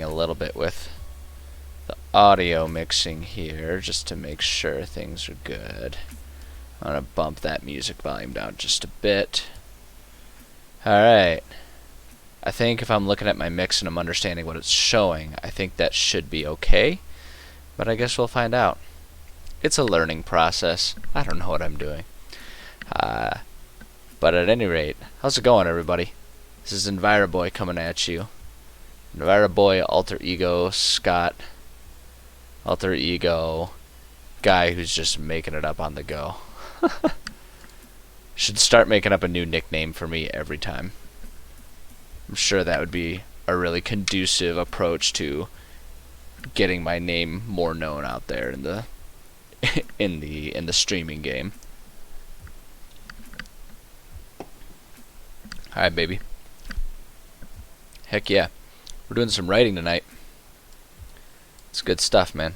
a little bit with the audio mixing here just to make sure things are good. I'm gonna bump that music volume down just a bit. Alright. I think if I'm looking at my mix and I'm understanding what it's showing, I think that should be okay. But I guess we'll find out. It's a learning process. I don't know what I'm doing. But at any rate, how's it going, everybody? This is EnviroBoy coming at you. EnviroBoy, alter ego, Scott, alter ego, guy who's just making it up on the go. Should start making up a new nickname for me every time. I'm sure that would be a really conducive approach to getting my name more known out there in the in the streaming game. Alright, baby. Heck yeah. We're doing some writing tonight. It's good stuff, man.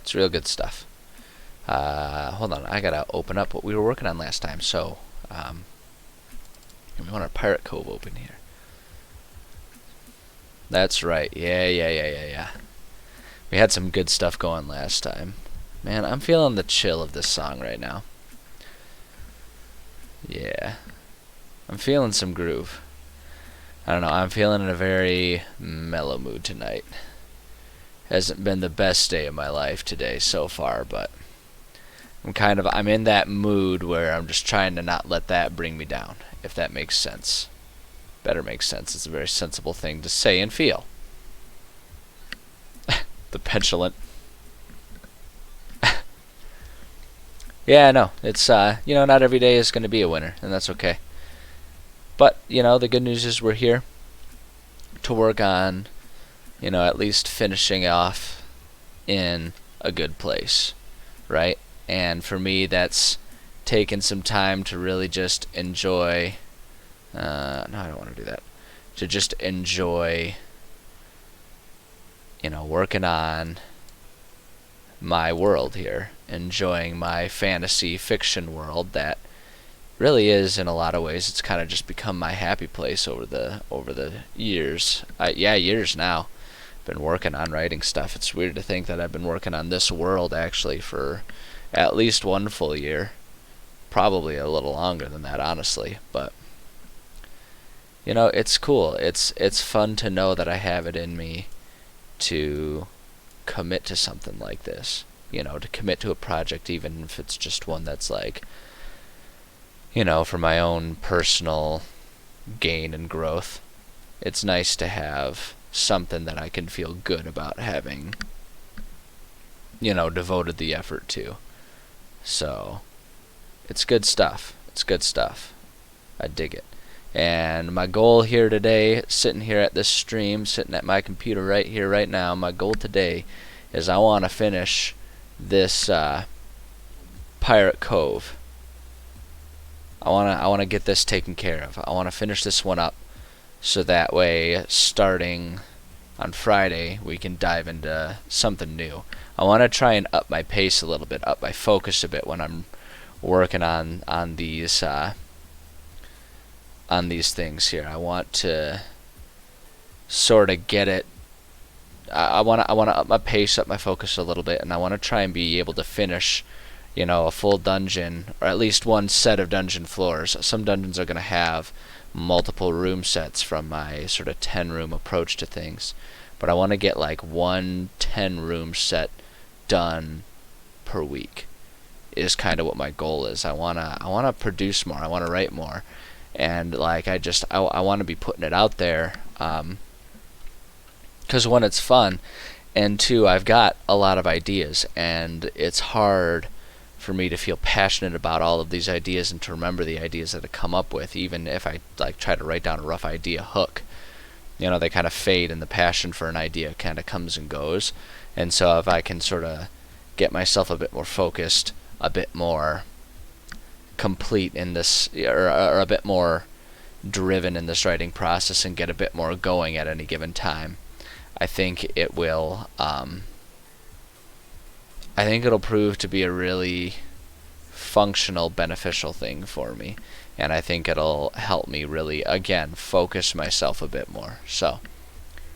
It's real good stuff. Hold on, I gotta open up what we were working on last time. So, we want our Pirate Cove open here. That's right. Yeah. We had some good stuff going last time. Man, I'm feeling the chill of this song right now. Yeah. I'm feeling some groove. I don't know, I'm feeling in a very mellow mood tonight. Hasn't been the best day of my life today so far, but I'm in that mood where I'm just trying to not let that bring me down, if that makes sense. Better makes sense. It's a very sensible thing to say and feel. The petulant. Yeah, no, it's not every day is going to be a winner, and that's okay. But, the good news is we're here to work on, at least finishing off in a good place, right? And for me, that's taking some time to really just enjoy, no, I don't want to do that, to just enjoy, working on my world here, enjoying my fantasy fiction world that really is, in a lot of ways, it's kind of just become my happy place over the years. Years now. Been working on writing stuff. It's weird to think that I've been working on this world actually for at least one full year. Probably a little longer than that, honestly. But it's cool. It's fun to know that I have it in me to commit to something like this. To commit to a project, even if it's just one that's like, for my own personal gain and growth. It's nice to have something that I can feel good about having, devoted the effort to. So, it's good stuff. It's good stuff. I dig it. And my goal here today, sitting here at this stream, sitting at my computer right here, right now, my goal today is I want to finish this Pirate Cove. I want to get this taken care of. I want to finish this one up so that way, starting on Friday, we can dive into something new. I want to try and up my pace a little bit, up my focus a bit when I'm working on these things here. I want to sort of get it. I want to up my pace, up my focus a little bit, and I want to try and be able to finish a full dungeon, or at least one set of dungeon floors. Some dungeons are going to have multiple room sets from my sort of 10-room approach to things. But I want to get like one 10-room set done per week is kind of what my goal is. I want to produce more. I want to write more. And like I want to be putting it out there because one, it's fun, and two, I've got a lot of ideas, and it's hard for me to feel passionate about all of these ideas and to remember the ideas that I come up with, even if I try to write down a rough idea hook. They kind of fade, and the passion for an idea kind of comes and goes. And so if I can sort of get myself a bit more focused, a bit more complete in this, or a bit more driven in this writing process, and get a bit more going at any given time, I think it will I think it'll prove to be a really functional, beneficial thing for me. And I think it'll help me really, again, focus myself a bit more. So,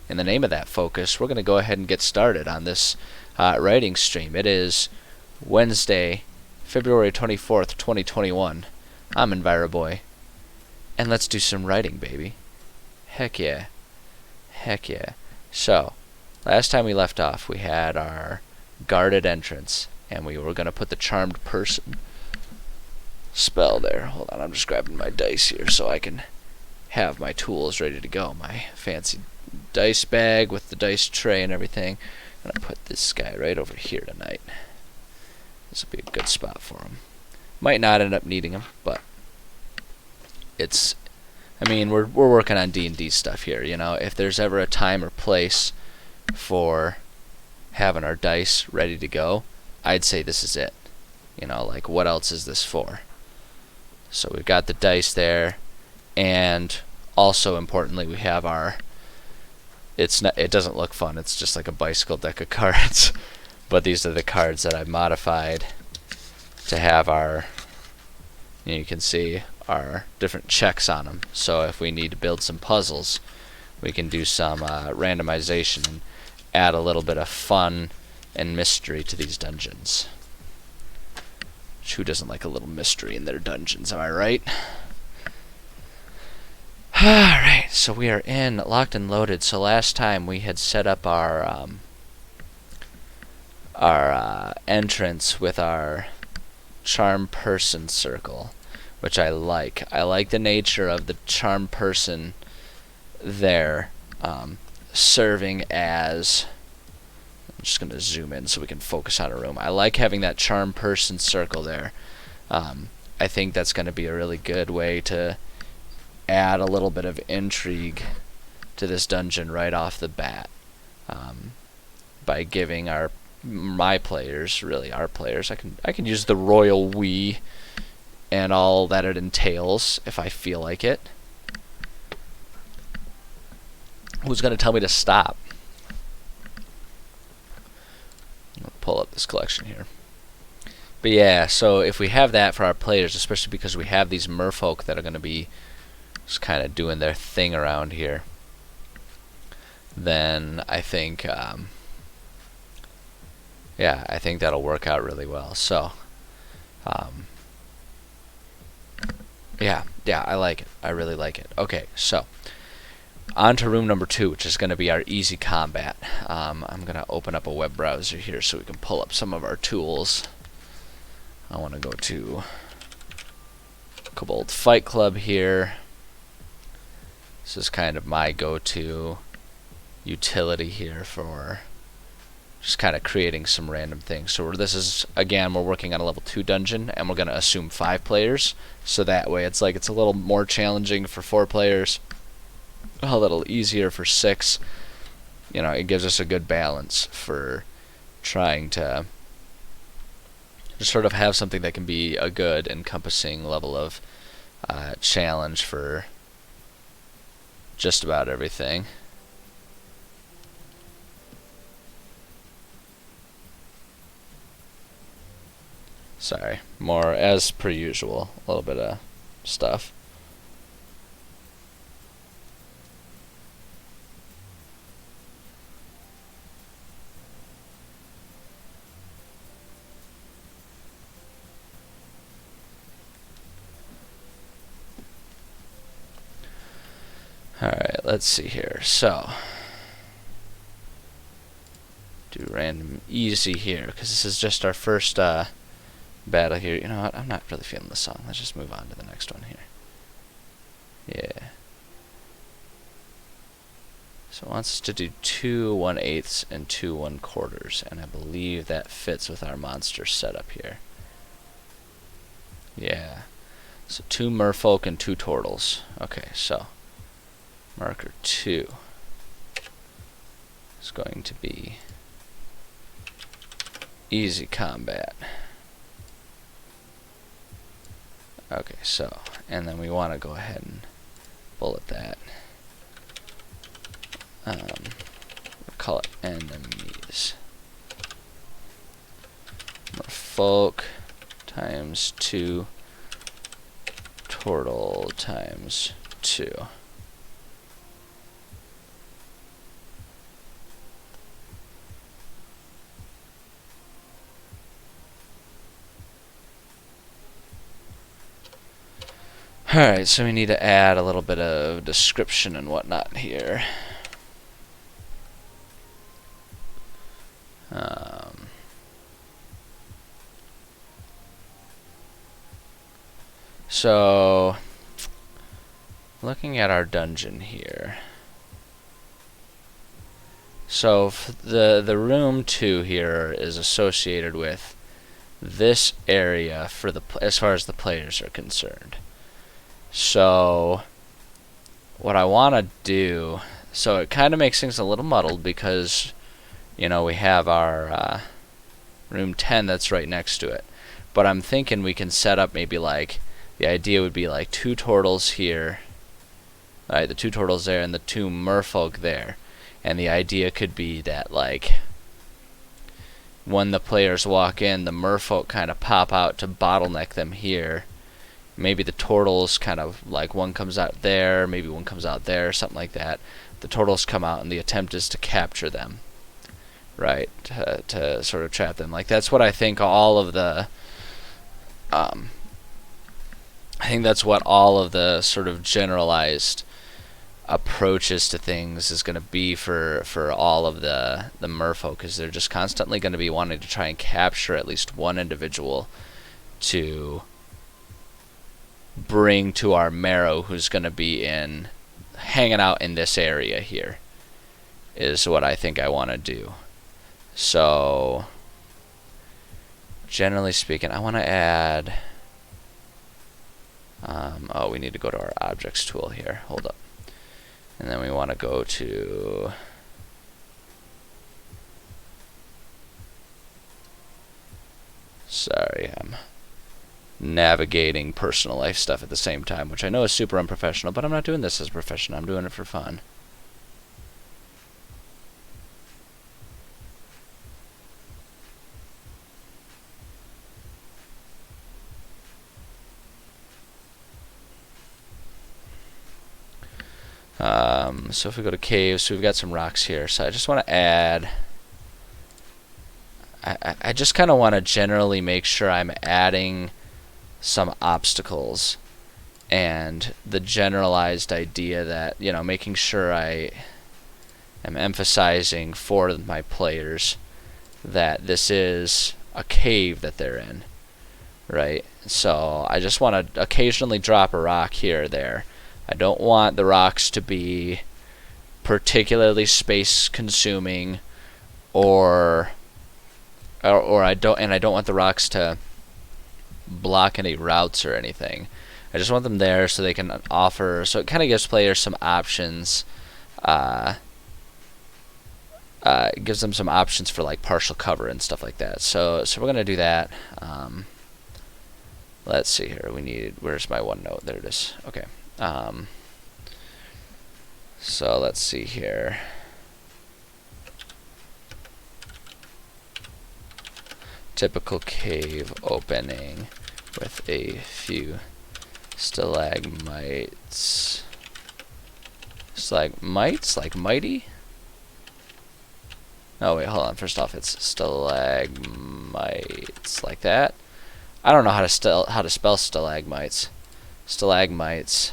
in the name of that focus, we're going to go ahead and get started on this writing stream. It is Wednesday, February 24th, 2021. I'm EnviroBoy, and let's do some writing, baby. Heck yeah. Heck yeah. So, last time we left off, we had our guarded entrance, and we were going to put the charmed person spell there. Hold on, I'm just grabbing my dice here so I can have my tools ready to go. My fancy dice bag with the dice tray and everything. I'm going to put this guy right over here tonight. This will be a good spot for him. Might not end up needing him, but it's... I mean, we're working on D&D stuff here, you know. If there's ever a time or place for having our dice ready to go, I'd say this is it. You know, like, what else is this for? So we've got the dice there, and also importantly, we have our... it doesn't look fun. It's just like a bicycle deck of cards. But these are the cards that I modified to have our... you can see our different checks on them. So if we need to build some puzzles, we can do some randomization and add a little bit of fun and mystery to these dungeons. Who doesn't like a little mystery in their dungeons, am I right? Alright, so we are in Locked and Loaded. So last time we had set up our entrance with our charm person circle, which I like. I like the nature of the charm person there, serving as... I'm just going to zoom in so we can focus on a room. I like having that charm person circle there. I think that's going to be a really good way to add a little bit of intrigue to this dungeon right off the bat, by giving my players, really our players, I can use the royal we and all that it entails if I feel like it. Who's going to tell me to stop? I'll pull up this collection here. But yeah, so if we have that for our players, especially because we have these merfolk that are going to be just kind of doing their thing around here, then I think, yeah, I think that'll work out really well. So, yeah, I like it. I really like it. Okay, so on to room number 2, which is going to be our easy combat. I'm going to open up a web browser here so we can pull up some of our tools. I want to go to Kobold Fight Club here. This is kind of my go-to utility here for just kind of creating some random things. So this is, again, we're working on a level 2 dungeon, and we're going to assume 5 players. So that way it's like it's a little more challenging for 4 players, a little easier for 6. You know, it gives us a good balance for trying to just sort of have something that can be a good encompassing level of challenge for just about everything. Sorry, more as per usual, a little bit of stuff. Alright, let's see here. So, do random easy here, because this is just our first battle here. You know what? I'm not really feeling the song. Let's just move on to the next one here. Yeah. So it wants us to do 2 1/8 and 2 1/4, and I believe that fits with our monster setup here. Yeah. So 2 merfolk and 2 turtles. Okay, so marker 2 is going to be easy combat. Okay, so, and then we want to go ahead and bullet that. We'll call it enemies. Merfolk times 2, turtle times 2. Alright, so we need to add a little bit of description and whatnot here. So, looking at our dungeon here. So the room 2 here is associated with this area for the as far as the players are concerned. So what I want to do, so it kind of makes things a little muddled because, you know, we have our room 10 that's right next to it. But I'm thinking we can set up maybe like, the idea would be like 2 turtles here, right, the 2 turtles there and the 2 merfolk there. And the idea could be that, like, when the players walk in, the merfolk kind of pop out to bottleneck them here. Maybe the turtles kind of, like, one comes out there, maybe one comes out there, something like that. The turtles come out and the attempt is to capture them, right, to sort of trap them. Like, that's what I think all of the, I think that's what all of the sort of generalized approaches to things is going to be for all of the merfolk, because they're just constantly going to be wanting to try and capture at least one individual to bring to our marrow, who's going to be in hanging out in this area here, is what I think I want to do. So generally speaking, I want to add oh, we need to go to our objects tool here. Hold up. And then we want to go to sorry, I'm navigating personal life stuff at the same time, which I know is super unprofessional, but I'm not doing this as a profession. I'm doing it for fun. So if we go to Cave, so we've got some rocks here. So I just want to add, I just kind of want to generally make sure I'm adding some obstacles, and the generalized idea that, you know, making sure I am emphasizing for my players that this is a cave that they're in, right? So I just want to occasionally drop a rock here or there. I don't want the rocks to be particularly space consuming, or I don't want the rocks to block any routes or anything. I just want them there so they can offer, so it kind of gives players some options. It gives them some options for like partial cover and stuff like that. So we're gonna do that. Let's see here. We need, where's my OneNote? There it is. Okay. So let's see here. Typical cave opening with a few stalagmites. Stalagmites? Like mighty? Oh wait, hold on. First off, it's stalagmites, like that. I don't know how to spell stalagmites. Stalagmites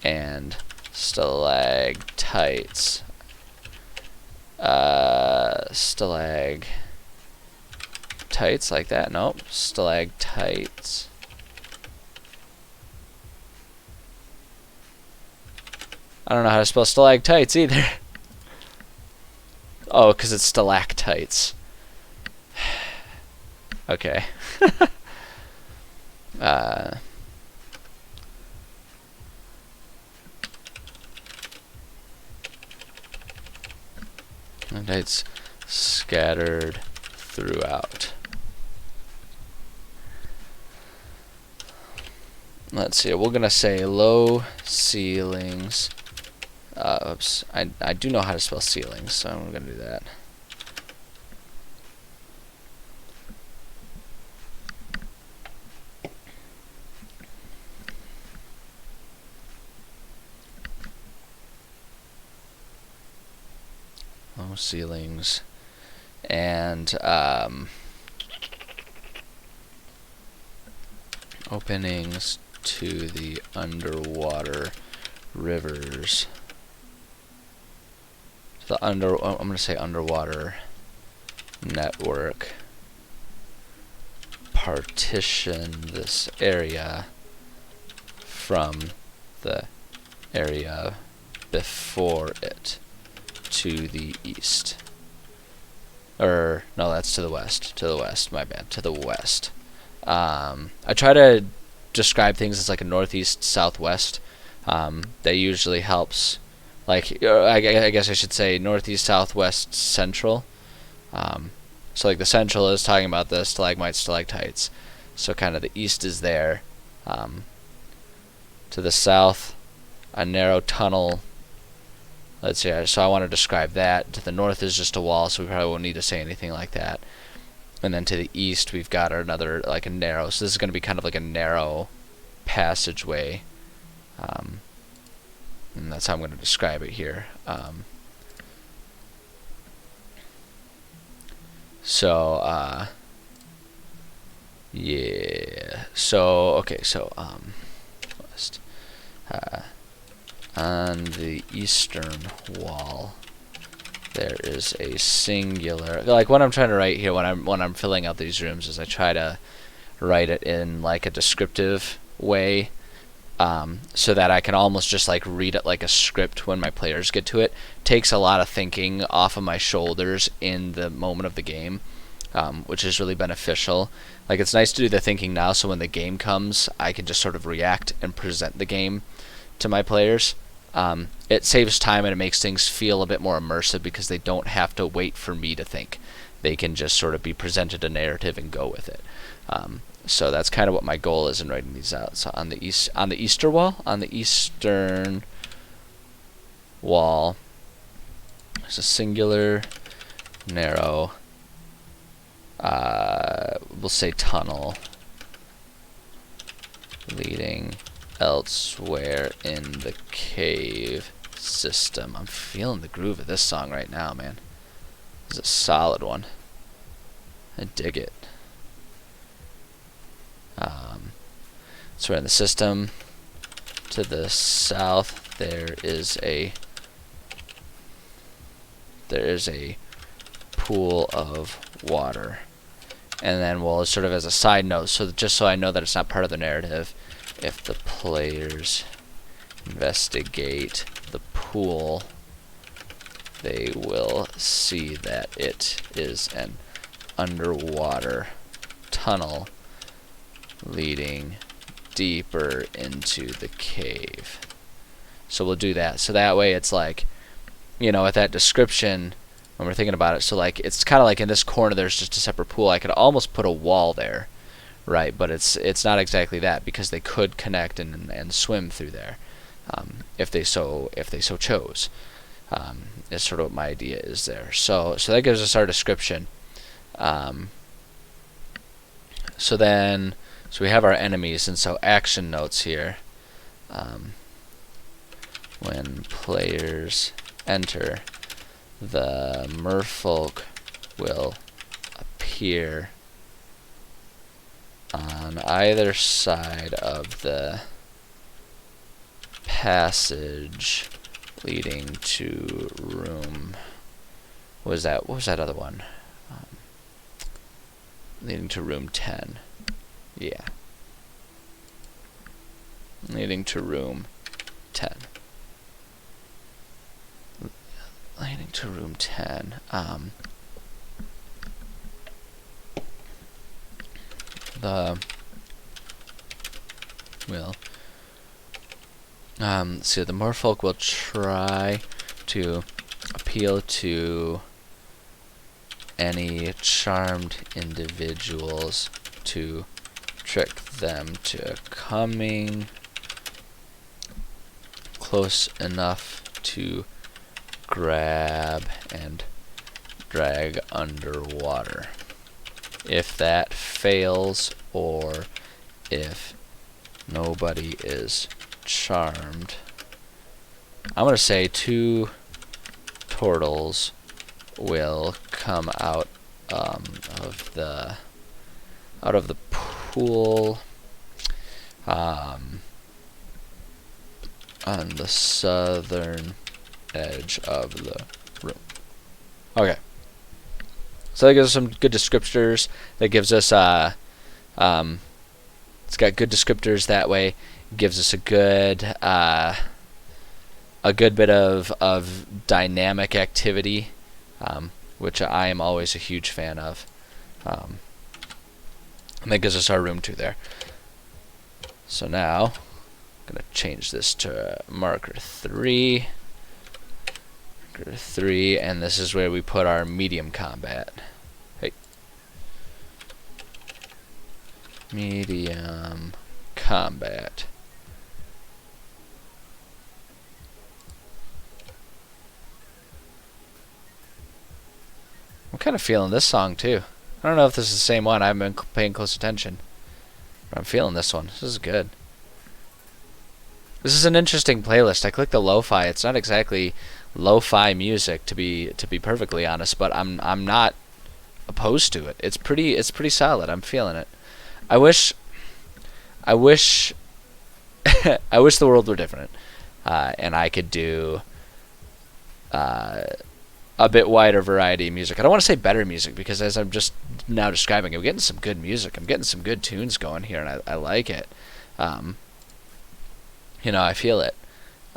and stalactites. Stalactites, like that. Nope. Stalactites. I don't know how to spell stalactites either. Oh, because it's stalactites. Okay. And it's scattered throughout. Let's see, we're gonna say low ceilings. Oops, I do know how to spell ceilings, so I'm gonna do that. Low ceilings, and openings to the underwater rivers. I'm going to say underwater network. Partition this area from the area before it to the east. Or, no, that's to the west. To the west, my bad. To the west. I try to describe things as like a northeast, southwest. That usually helps. Like, I guess I should say northeast, southwest, central. So like the central is talking about the stalagmites, stalactites. So kind of the east is there. To the south, a narrow tunnel. Let's see, so I want to describe that. To the north is just a wall, so we probably won't need to say anything like that. And then to the east, we've got another, like a narrow. So this is going to be kind of like a narrow passageway. And that's how I'm going to describe it here. Yeah. So, okay, so, west. On the eastern wall, there is a singular. Like what I'm trying to write here when I'm filling out these rooms is I try to write it in like a descriptive way, so that I can almost just like read it like a script when my players get to it. Takes a lot of thinking off of my shoulders in the moment of the game, which is really beneficial. Like it's nice to do the thinking now, so when the game comes, I can just sort of react and present the game to my players. It saves time and it makes things feel a bit more immersive because they don't have to wait for me to think. They can just sort of be presented a narrative and go with it. So that's kind of what my goal is in writing these out. So on the eastern wall, there's a singular, narrow, we'll say tunnel, leading elsewhere in the cave system. I'm feeling the groove of this song right now, man. This is a solid one. I dig it. So we're in the system. To the south, there is a pool of water. And then we'll sort of as a side note, so just so I know that it's not part of the narrative, if the players investigate the pool, they will see that it is an underwater tunnel leading deeper into the cave. So we'll do that. So that way it's like, you know, with that description, when we're thinking about it, so like it's kind of like in this corner there's just a separate pool. I could almost put a wall there, right? But it's not exactly that, because they could connect and swim through there, if they so chose. Is sort of what my idea is there. So that gives us our description. So we have our enemies, and so action notes here. When players enter, the merfolk will appear on either side of the passage leading to room. What was that other one? Leading to room 10. Yeah. Leading to room 10. Leading to room 10. So the merfolk will try to appeal to any charmed individuals to trick them to coming close enough to grab and drag underwater. If that fails, or if nobody is charmed, I'm going to say 2 turtles will come out of the pool. on the southern edge of the room. Okay. So that gives us some good descriptors. That gives us it's got good descriptors that way. It gives us a good bit of dynamic activity, which I am always a huge fan of. And that gives us our room 2 there. So now I'm gonna change this to marker 3. Marker 3, and this is where we put our medium combat. Hey. Medium combat. I'm kind of feeling this song too. I don't know if this is the same one. I haven't been paying close attention. But I'm feeling this one. This is good. This is an interesting playlist. I clicked the lo-fi. It's not exactly lo-fi music to be perfectly honest, but I'm not opposed to it. It's pretty solid. I'm feeling it. I wish I wish the world were different, and I could do a bit wider variety of music. I don't want to say better music, because as I'm just now describing, I'm getting some good music. I'm getting some good tunes going here, and I like it. I feel it.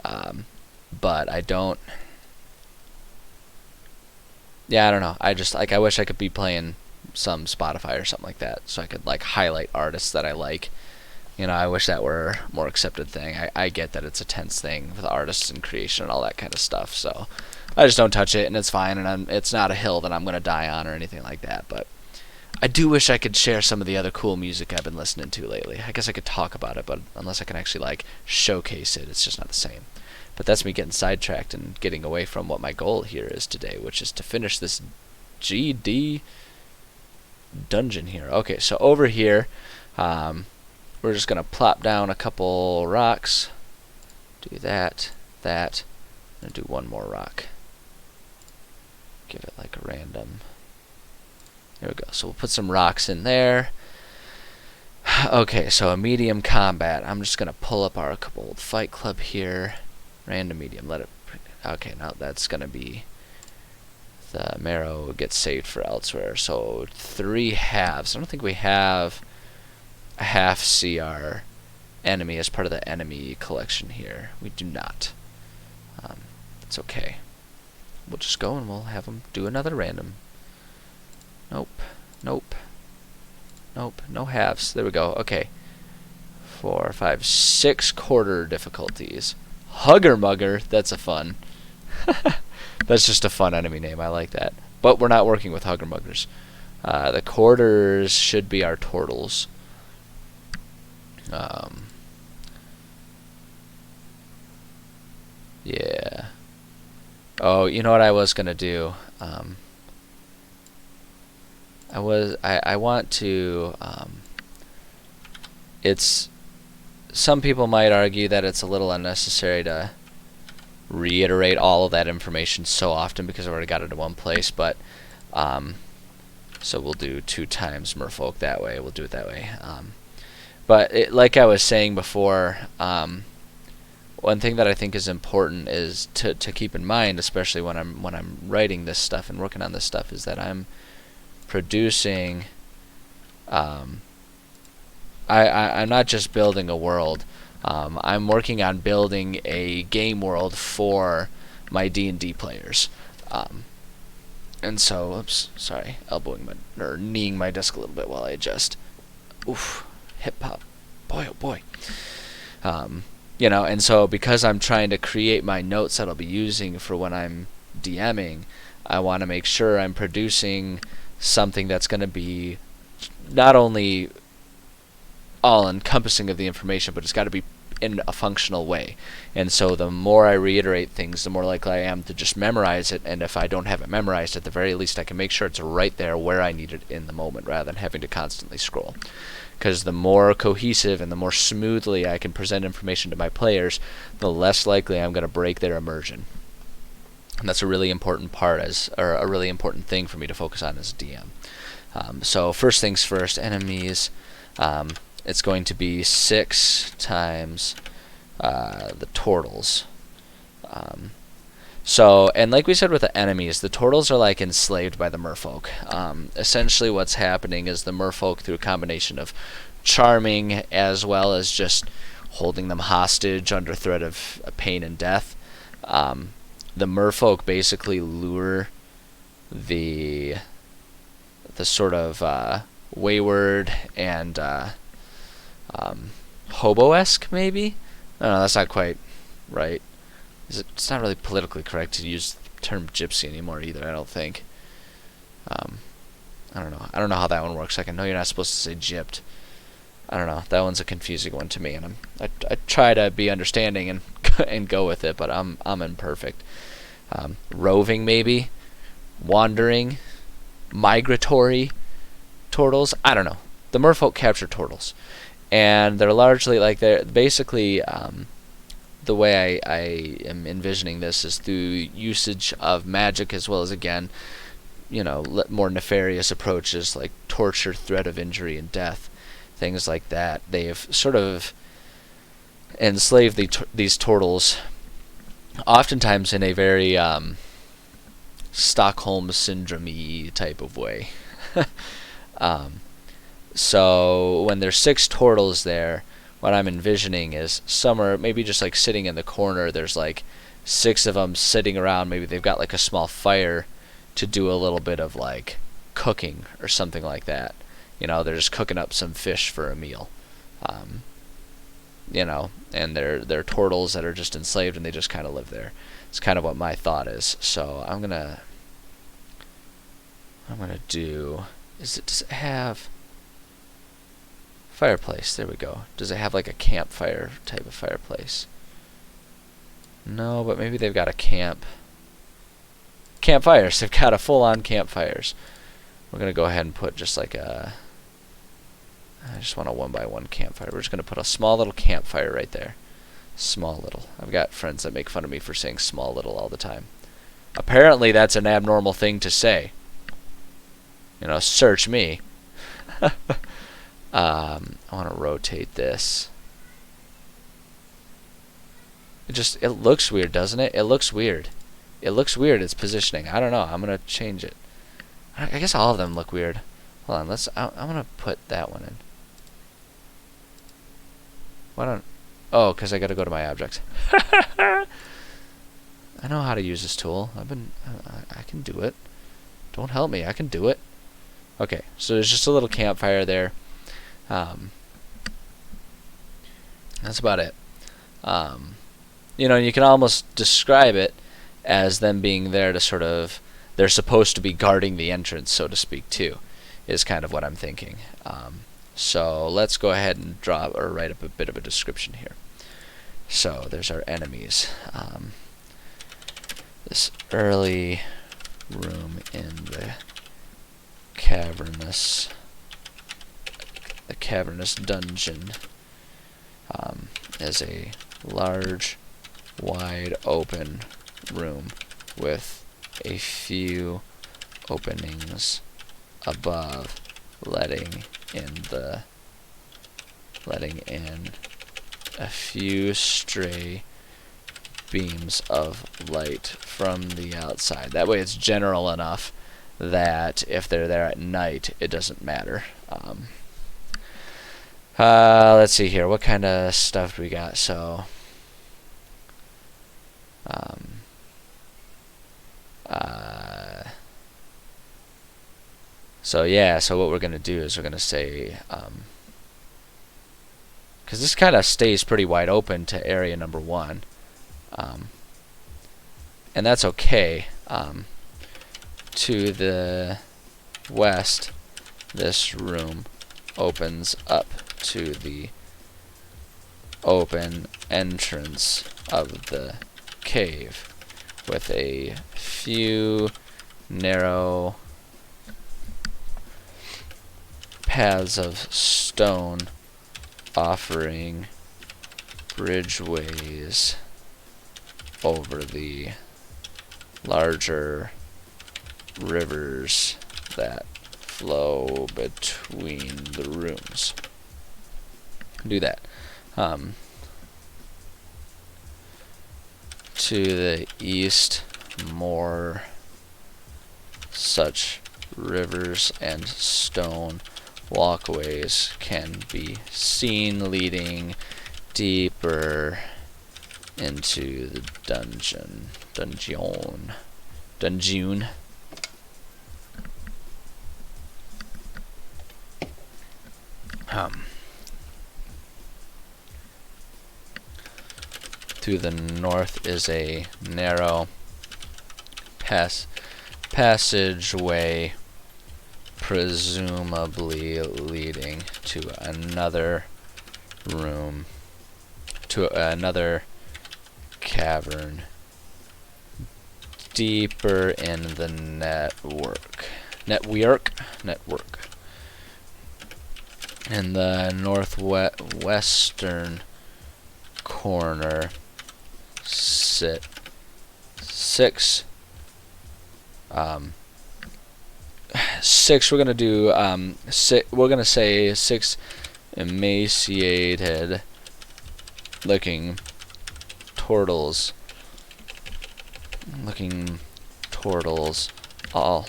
But I don't... Yeah, I don't know. I wish I could be playing some Spotify or something like that, so I could, highlight artists that I like. I wish that were a more accepted thing. I get that it's a tense thing with artists and creation and all that kind of stuff, so I just don't touch it, and it's fine, and it's not a hill that I'm going to die on or anything like that, but I do wish I could share some of the other cool music I've been listening to lately. I guess I could talk about it, but unless I can actually, showcase it, it's just not the same. But that's me getting sidetracked and getting away from what my goal here is today, which is to finish this GD dungeon here. Okay, so over here, we're just going to plop down a couple rocks. Do that. I'm going to do one more rock. Give it a random... There we go. So we'll put some rocks in there. Okay, so a medium combat. I'm just going to pull up our couple old Fight Club here. Random medium. Let it... Okay, now that's going to be... The marrow gets saved for elsewhere. So 3 halves. I don't think we have a half CR enemy as part of the enemy collection here. We do not. It's okay. We'll just go and we'll have them do another random. Nope. No halves. There we go. Okay. 4, 5, 6 quarter difficulties. Hugger Mugger. That's a fun. That's just a fun enemy name. I like that. But we're not working with Hugger Muggers. The quarters should be our turtles. Yeah. Oh, you know what I was gonna do? I want to. It's. Some people might argue that it's a little unnecessary to reiterate all of that information so often because I've already got it in one place, but so we'll do 2 times Merfolk that way. We'll do it that way. But like I was saying before, one thing that I think is important is to keep in mind, especially when I'm writing this stuff and working on this stuff, is that I'm producing. I'm not just building a world. I'm working on building a game world for my D&D players. And so, oops, sorry, elbowing or kneeing my desk a little bit while I adjust. Oof, hip hop, boy, oh boy. And so because I'm trying to create my notes that I'll be using for when I'm DMing, I want to make sure I'm producing something that's going to be not only all-encompassing of the information, but it's got to be in a functional way. And so the more I reiterate things, the more likely I am to just memorize it, and if I don't have it memorized, at the very least I can make sure it's right there where I need it in the moment, rather than having to constantly scroll. Because the more cohesive and the more smoothly I can present information to my players, the less likely I'm going to break their immersion. And that's a really important a really important thing for me to focus on as a DM. So first things first, enemies. it's going to be 6 times the turtles. So, and like we said with the enemies, the turtles are like enslaved by the merfolk. Essentially what's happening is the merfolk, through a combination of charming as well as just holding them hostage under threat of pain and death, the merfolk basically lure the sort of wayward and hobo-esque, maybe? I don't know, that's not quite right. It's not really politically correct to use the term gypsy anymore either, I don't think. I don't know. I don't know how that one works. Like, I know you're not supposed to say gypped. I don't know. That one's a confusing one to me, and I try to be understanding and and go with it, but I'm imperfect. Roving, maybe? Wandering? Migratory turtles? I don't know. The merfolk capture turtles. And they're largely, like, they're basically, the way I am envisioning this is through usage of magic, as well as, again, you know, more nefarious approaches like torture, threat of injury and death, things like that. They've sort of enslaved these turtles, oftentimes in a very Stockholm syndrome-y type of way. So when there's 6 turtles there, what I'm envisioning is somewhere, maybe just like sitting in the corner, there's like 6 of them sitting around. Maybe they've got like a small fire to do a little bit of like cooking or something like that. You know, they're just cooking up some fish for a meal. You know, and they're turtles that are just enslaved and they just kind of live there. It's kind of what my thought is. So I'm gonna do. Does it have fireplace? There we go. Does it have like a campfire type of fireplace? No, but maybe they've got a campfires. They've got a full-on campfires. We're gonna go ahead and put just like a. I just want a 1x1 campfire. We're just gonna put a small little campfire right there. Small little. I've got friends that make fun of me for saying small little all the time. Apparently, that's an abnormal thing to say. You know, search me. I want to rotate this. It looks weird, doesn't it? It looks weird. It looks weird, its positioning. I don't know. I'm going to change it. I guess all of them look weird. Hold on. I'm going to put that one in. Why don't... Oh, because I got to go to my objects. I know how to use this tool. I can do it. Don't help me. I can do it. Okay, so there's just a little campfire there. That's about it. You know, you can almost describe it as them being there to sort of, they're supposed to be guarding the entrance, so to speak, too, is kind of what I'm thinking. So let's go ahead and write up a bit of a description here. So there's our enemies. This early room in the cavernous dungeon is a large, wide open room with a few openings above, letting in a few stray beams of light from the outside. That way it's general enough that if they're there at night, it doesn't matter. Let's see here. What kind of stuff do we got? So, so what we're going to do is we're going to say, because this kind of stays pretty wide open to area number 1, and that's okay. To the west, this room opens up to the open entrance of the cave with a few narrow paths of stone offering bridgeways over the larger rivers that flow between the rooms. do that. To the east, more such rivers and stone walkways can be seen leading deeper into the dungeon. To the north is a narrow passageway, presumably leading to another room, to another cavern deeper in the network. In the northwestern corner sit six. We're gonna do we're gonna say 6 emaciated looking turtles. All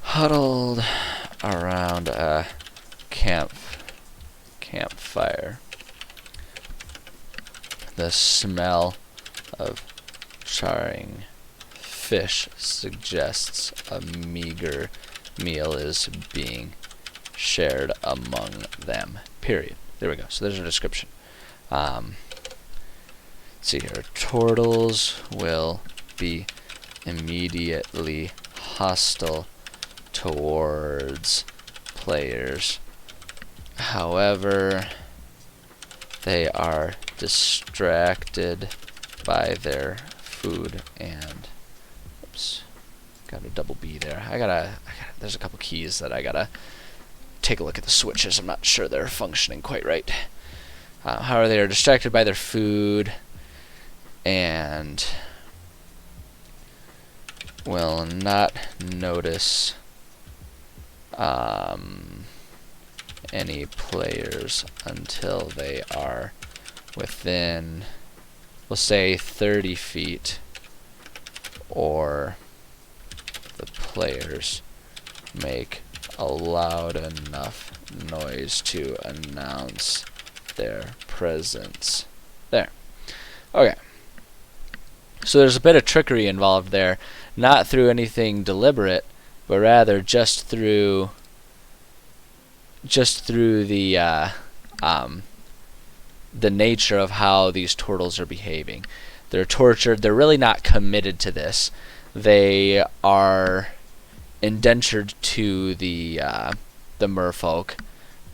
huddled around a campfire. The smell of charring fish suggests a meager meal is being shared among them. Period. There we go. So there's a description. Let's see here. Turtles will be immediately hostile towards players. However, they are distracted by their food and got a double B there. There's a couple keys that I gotta take a look at the switches. I'm not sure they're functioning quite right. However, they are distracted by their food and will not notice any players until they are within, we'll say, 30 feet, or the players make a loud enough noise to announce their presence. There. Okay. So there's a bit of trickery involved there, not through anything deliberate, but rather just through the nature of how these turtles are behaving. They're tortured. They're really not committed to this. They are indentured to the merfolk,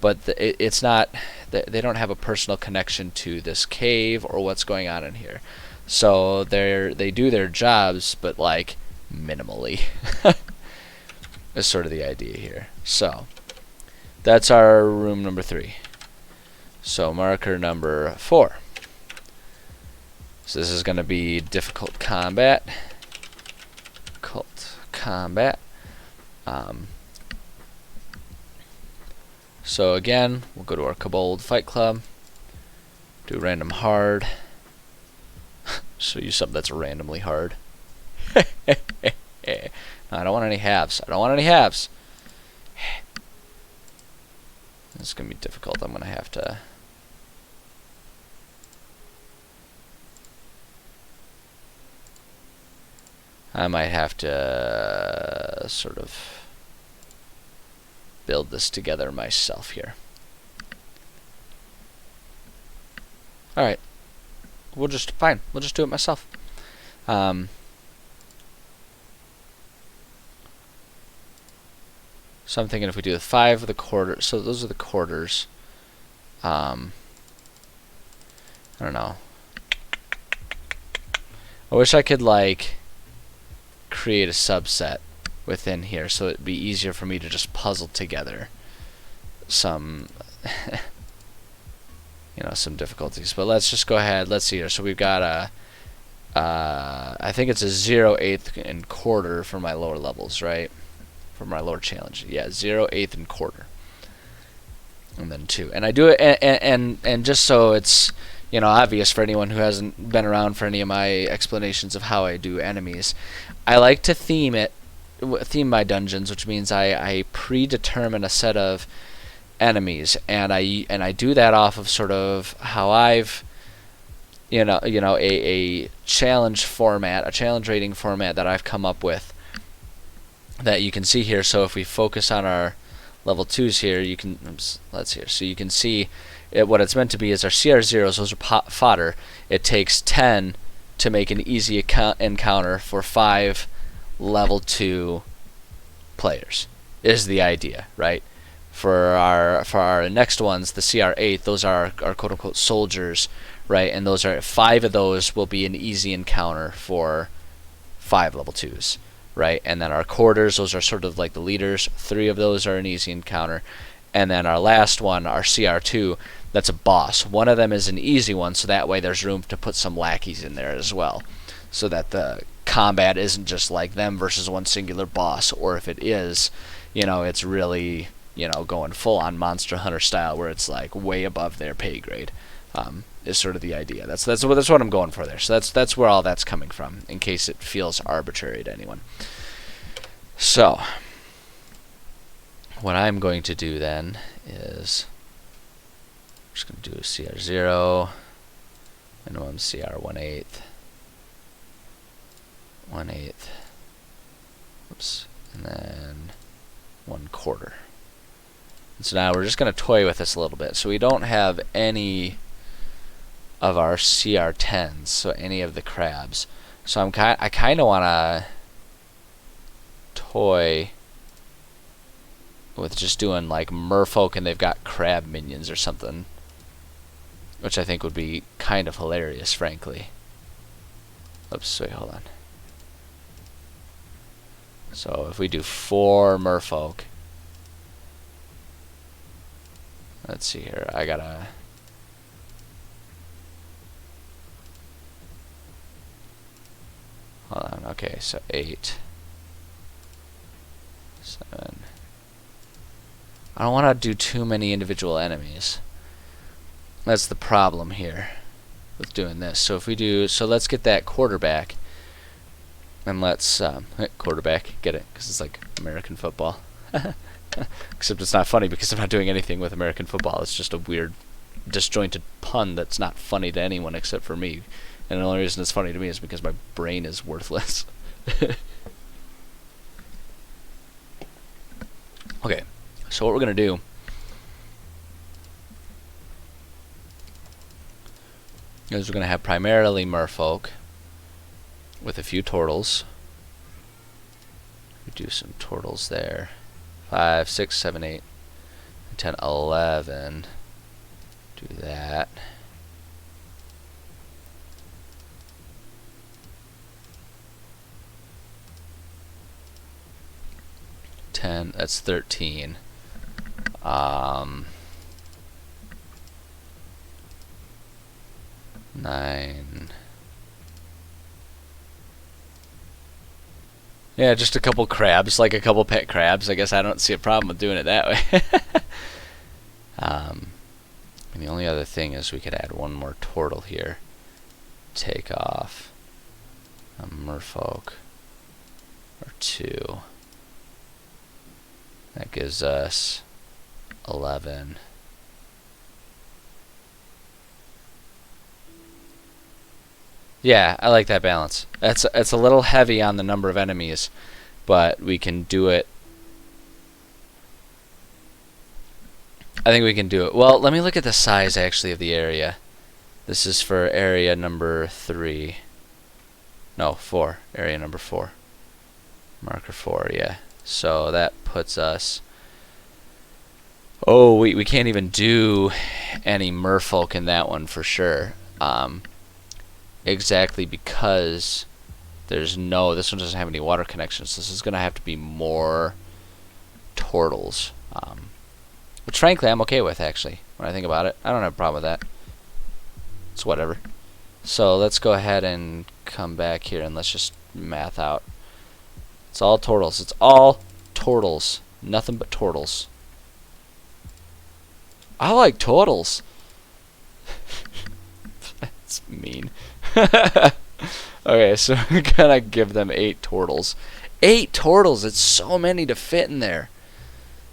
but it's not. They don't have a personal connection to this cave or what's going on in here. So they do their jobs, but like minimally. Is sort of the idea here. So that's our room number 3. So marker number 4. So this is going to be difficult combat. So again, we'll go to our Kobold Fight Club. Do random hard. Show you something that's randomly hard. No, I don't want any halves. This is going to be difficult. I'm going to have to... I might have to sort of build this together myself here. Alright. We'll just do it myself. So I'm thinking if we do the 5 of the quarters, so those are the quarters. I don't know. I wish I could like create a subset within here so it'd be easier for me to just puzzle together some some difficulties. But let's just go ahead. Let's see here. So we've got a I think it's a 0, 1/8 and quarter for my lower levels, right? For my lower challenge. Yeah, 0, 1/8 and quarter. and then 2. And I do it, and just so it's, you know, obvious for anyone who hasn't been around for any of my explanations of how I do enemies, I like to theme my dungeons, which means I predetermine a set of enemies, and I do that off of sort of how I've a challenge format, a challenge rating format that I've come up with that you can see here. So if we focus on our level 2s here, you can, let's here, so you can see what it's meant to be is our CR0s, those are fodder. It takes 10 to make an easy encounter for 5 level 2 players, is the idea, right? For our next ones, the CR8, those are our quote-unquote soldiers, right? And those are 5 of those will be an easy encounter for 5 level 2s, right? And then our quarters, those are sort of like the leaders. 3 of those are an easy encounter. And then our last one, our CR2, that's a boss. 1 of them is an easy one, so that way there's room to put some lackeys in there as well, so that the combat isn't just like them versus one singular boss, or if it is, it's really, going full on Monster Hunter style, where it's like way above their pay grade. Is sort of the idea. That's what I'm going for there. So that's where all that's coming from, in case it feels arbitrary to anyone. So what I'm going to do then is I'm just going to do CR0, minimum CR 1/8, 1/8, oops, and then 1/4. And so now we're just going to toy with this a little bit. So we don't have any of our CR10s, so any of the crabs. So I kind of want to toy with just doing like merfolk and they've got crab minions or something, which I think would be kind of hilarious, frankly. Oops, wait, hold on. So if we do 4 merfolk, let's see here, I gotta, hold on, okay, so 8, 7. I don't want to do too many individual enemies. That's the problem here with doing this. So if we do, so let's get that quarterback, and let's quarterback, get it, because it's like American football. Except it's not funny because I'm not doing anything with American football. It's just a weird, disjointed pun that's not funny to anyone except for me. And the only reason it's funny to me is because my brain is worthless. Okay, so what we're going to do is we're going to have primarily merfolk with a few turtles. We do some turtles there. 5, 6, 7, 8, 10, 11. Do that. That's 13. 9. Yeah, just a couple crabs, like a couple pet crabs. I guess I don't see a problem with doing it that way. And the only other thing is we could add 1 more turtle here. Take off a merfolk or 2. That gives us 11. Yeah, I like that balance. It's a little heavy on the number of enemies, but we can do it. I think we can do it. Well, let me look at the size actually of the area. This is for area number 3. No, 4. Area number 4. Marker 4, yeah. So that puts us... Oh, we can't even do any merfolk in that one for sure. Exactly because this one doesn't have any water connections. This is going to have to be more turtles. Which frankly I'm okay with, actually, when I think about it. I don't have a problem with that. It's whatever. So let's go ahead and come back here and let's just math out. It's all turtles. It's all turtles. Nothing but turtles. I like turtles. That's mean. Okay, so we're gonna give them 8 turtles. 8 turtles! It's so many to fit in there.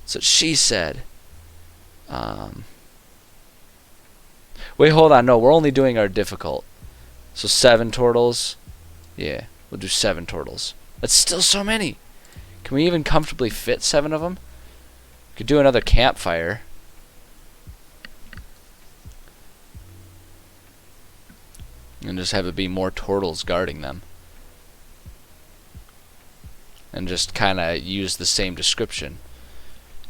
That's what she said. Wait, hold on. No, we're only doing our difficult. So 7 turtles. Yeah, we'll do 7 turtles. That's still so many. Can we even comfortably fit 7 of them? We could do another campfire. And just have it be more turtles guarding them. And just kind of use the same description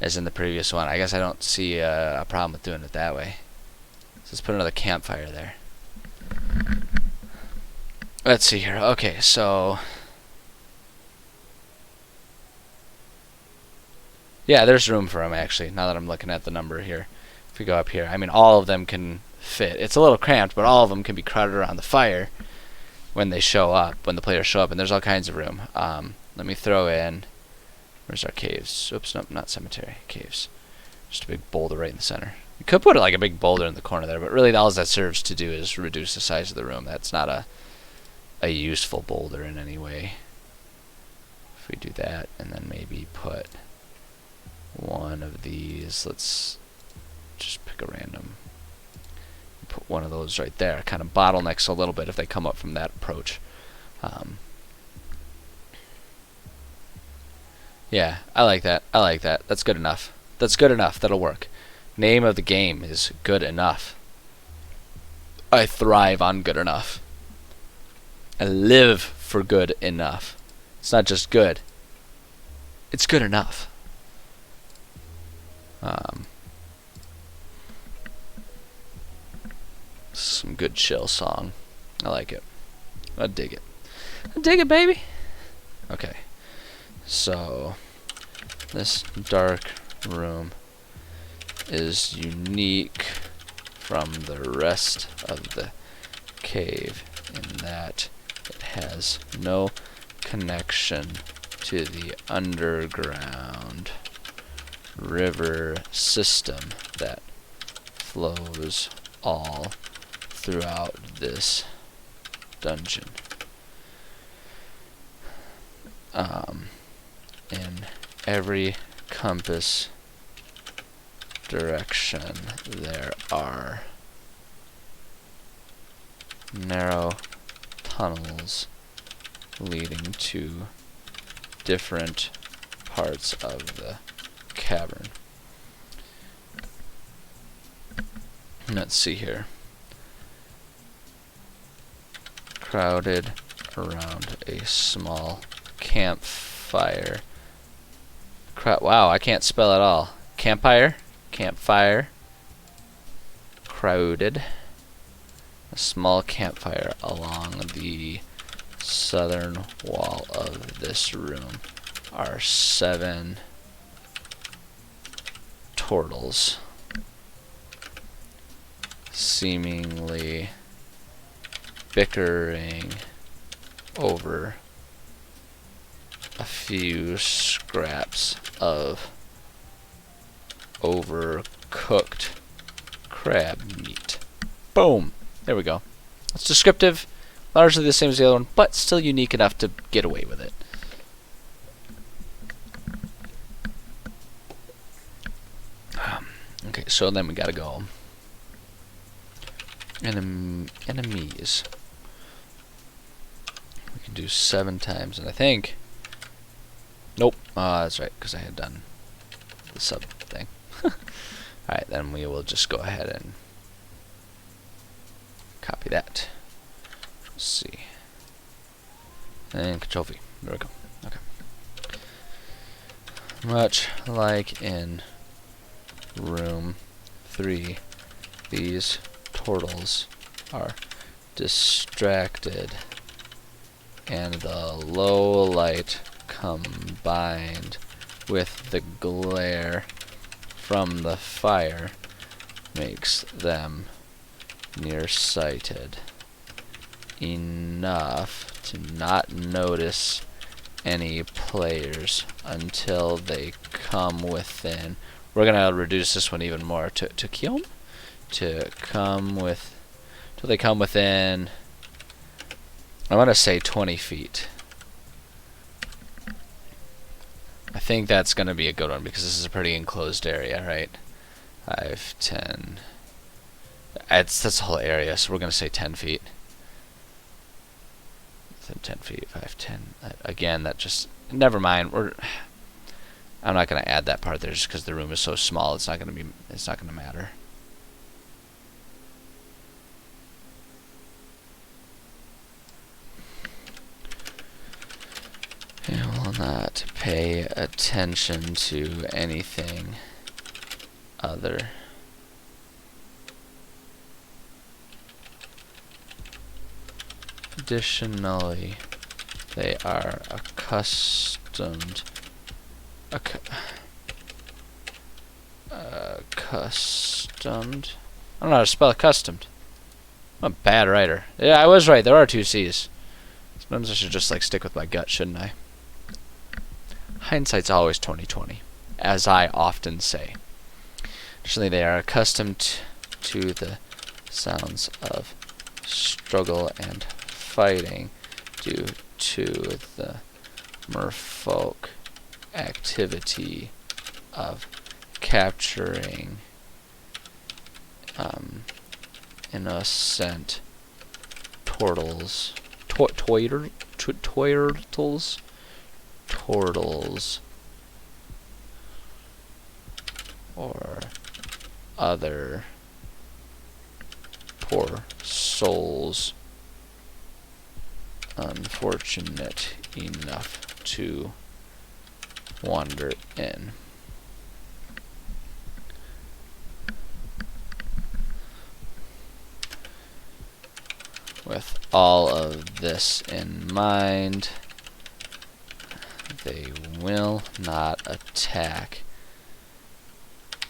as in the previous one. I guess I don't see a problem with doing it that way. So let's put another campfire there. Let's see here. Okay, so... yeah, there's room for them, actually, now that I'm looking at the number here. If we go up here, I mean, all of them can fit. It's a little cramped, but all of them can be crowded around the fire when they show up, when the players show up, and there's all kinds of room. Let me throw in... where's our caves? Oops, nope, not cemetery. Caves. Just a big boulder right in the center. You could put like a big boulder in the corner there, but really all that serves to do is reduce the size of the room. That's not a useful boulder in any way. If we do that, and then maybe put one of these, let's just pick a random, put one of those right there. Kind of bottlenecks a little bit if they come up from that approach. Yeah, I like that. I like that. That's good enough. That's good enough. That'll work. Name of the game is good enough. I thrive on good enough. I live for good enough. It's not just good. It's good enough. Some good chill song. I like it. I dig it. I dig it, baby. Okay. So, this dark room is unique from the rest of the cave in that it has no connection to the underground river system that flows all throughout this dungeon. In every compass direction there are narrow tunnels leading to different parts of the cavern. Let's see here. Crowded around a small campfire. Wow, I can't spell at all. Campfire, campfire, crowded. A small campfire along the southern wall of this room are 7 turtles, seemingly bickering over a few scraps of overcooked crab meat. Boom! There we go. It's descriptive, largely the same as the other one, but still unique enough to get away with it. Okay, so then we gotta go. Enemies. We can do 7 times, and I think... nope, that's right, because I had done the sub thing. Alright, then we will just go ahead and copy that. Let's see. And Control V. There we go. Okay. Much like in room 3, these turtles are distracted, and the low light combined with the glare from the fire makes them nearsighted enough to not notice any players until they come within We're gonna reduce this one even more to kill to come with till they come within. I want to say 20 feet. I think that's gonna be a good one because this is a pretty enclosed area, right? 5, 10. That's the whole area, so we're gonna say 10 feet. 10 feet, 5, 10. Again, that just never mind. I'm not gonna add that part there just because the room is so small. It's not gonna matter. I will not pay attention to anything other. Additionally, they are accustomed. Accustomed. I don't know how to spell accustomed. I'm a bad writer. Yeah, I was right. There are 2 C's. Sometimes I should just like stick with my gut, shouldn't I? Hindsight's always 20/20, as I often say. Additionally, they are accustomed to the sounds of struggle and fighting due to the merfolk activity of capturing innocent turtles, or other poor souls unfortunate enough to wander in. With all of this in mind, they will not attack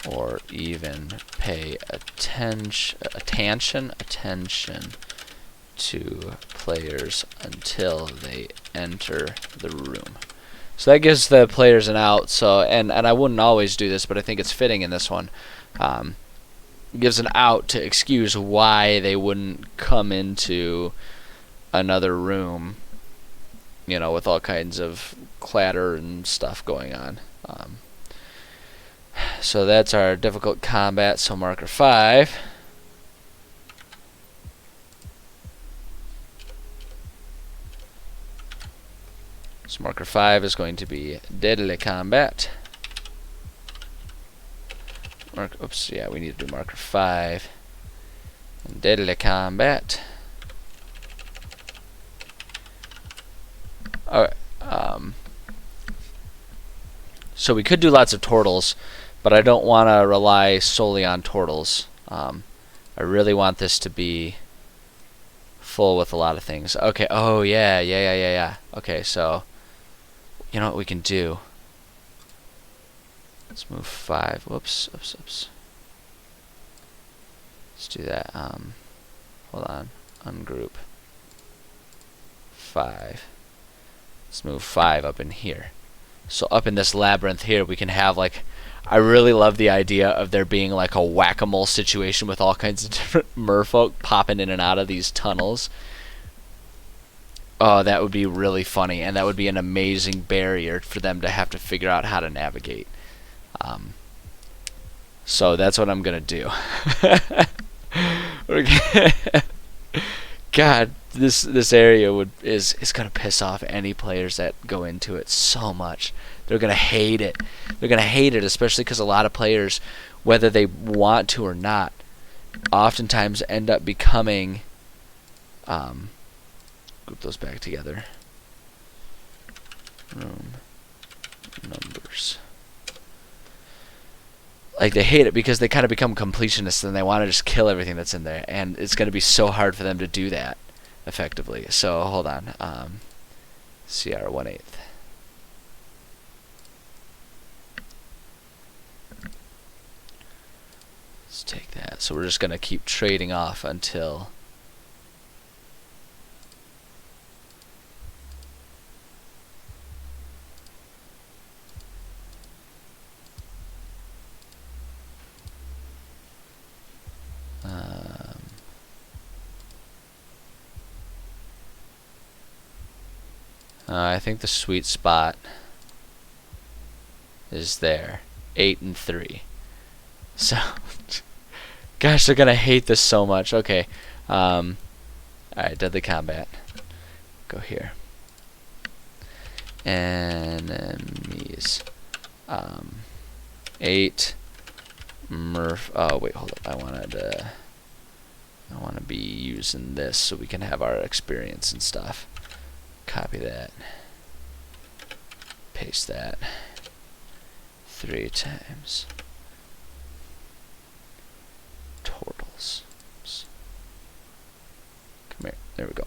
or even pay attention to players until they enter the room. So that gives the players an out. So and I wouldn't always do this, but I think it's fitting in this one. Gives an out to excuse why they wouldn't come into another room, you know, with all kinds of clatter and stuff going on. So that's our difficult combat. So marker 5. So marker 5 is going to be deadly combat. Oops, yeah, we need to do marker 5. And deadly combat. Alright, so we could do lots of turtles, but I don't want to rely solely on turtles. I really want this to be full with a lot of things. Okay, oh yeah. Okay, so you know what we can do? Let's move 5. Whoops. Let's do that. Hold on. Ungroup 5. Let's move 5 up in here. So up in this labyrinth here, we can have like, I really love the idea of there being like a whack-a-mole situation with all kinds of different merfolk popping in and out of these tunnels. Oh, that would be really funny, and that would be an amazing barrier for them to have to figure out how to navigate. So that's what I'm gonna do. God, this area is gonna piss off any players that go into it so much. They're gonna hate it. They're gonna hate it, especially because a lot of players, whether they want to or not, oftentimes end up becoming. Group those back together. Room numbers. Like, they hate it because they kind of become completionists and they want to just kill everything that's in there, and it's going to be so hard for them to do that effectively. So hold on. CR 1/8. Let's take that. So we're just going to keep trading off until I think the sweet spot is there. 8 and 3. So, gosh, they're gonna hate this so much. Okay. Alright, deadly combat. Go here. Enemies. 8. Oh, wait, hold up. I want to be using this so we can have our experience and stuff. Copy that. Paste that. 3 times. Totals. Oops. Come here. There we go.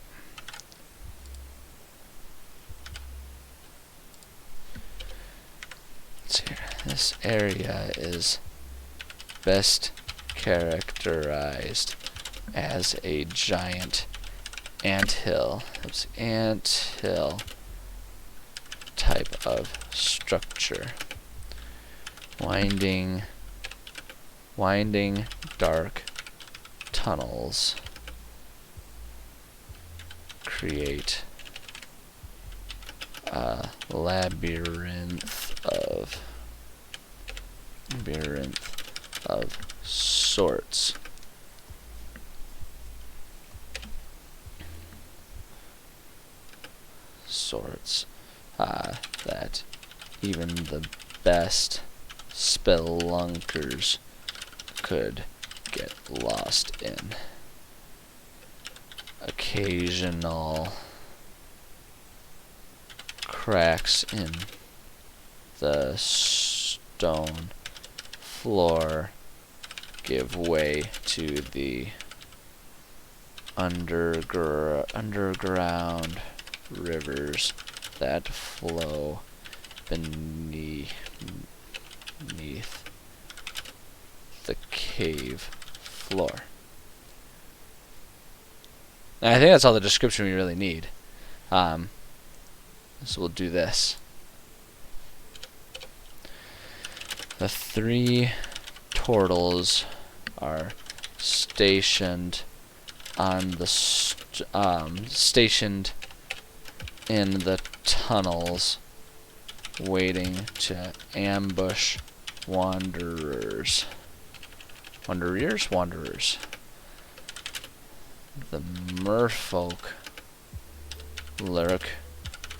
Let's see here. This area is best characterized as a giant anthill. Oops, anthill type of structure. Winding dark tunnels create a labyrinth of sorts. That even the best spelunkers could get lost in. Occasional cracks in the stone floor give way to the underground rivers that flow beneath the cave floor. And I think that's all the description we really need. So we'll do this. The 3 turtles are stationed on the stationed in the tunnels, waiting to ambush wanderers. Wanderers. The merfolk lurk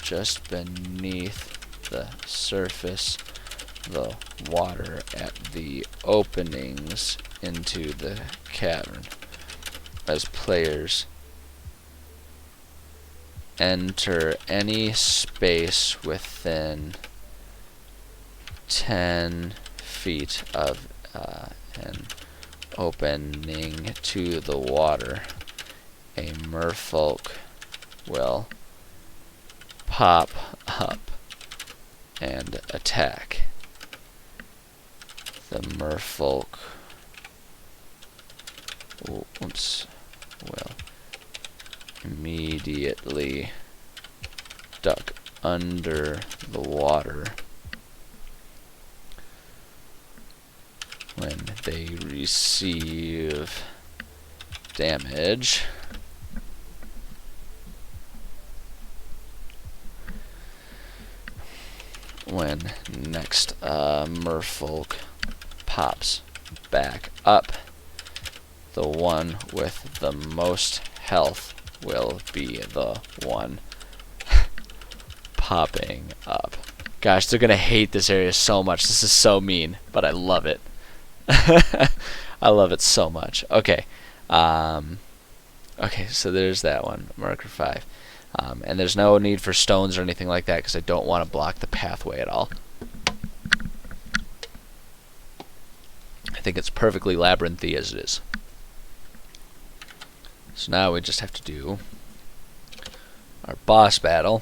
just beneath the surface, the water at the openings into the cavern. As players enter any space within 10 feet of an opening to the water, a merfolk will pop up and attack. The merfolk will immediately duck under the water when they receive damage. When next merfolk pops back up, the one with the most health will be the one popping up. Gosh, they're gonna hate this area so much. This is so mean, but I love it. I love it so much. Okay. Okay, so there's that one, marker 5. And there's no need for stones or anything like that because I don't want to block the pathway at all. I think it's perfectly labyrinthy as it is. So now we just have to do our boss battle.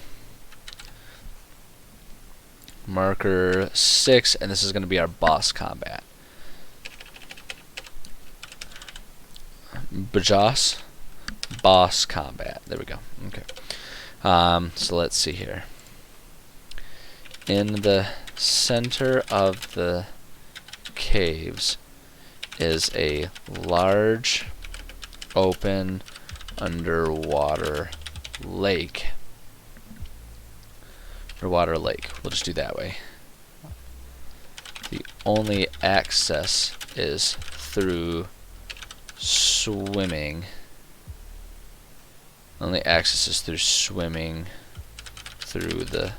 Marker 6, and this is going to be our boss combat. Boss combat. There we go. Okay. So let's see here. In the center of the caves is a large open underwater lake. or water lake. We'll just do that way. The only access is through swimming. Only access is through swimming through the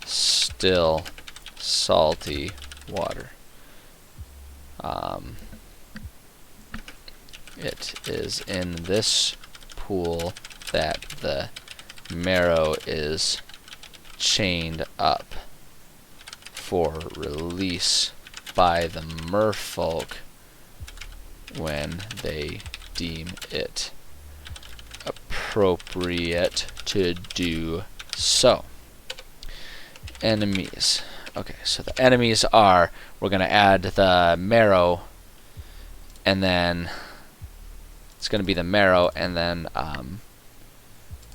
still salty water. It is in this pool that the marrow is chained up for release by the merfolk when they deem it appropriate to do so. Enemies. Okay, so the enemies are, we're going to add the marrow, and then it's going to be the marrow, and then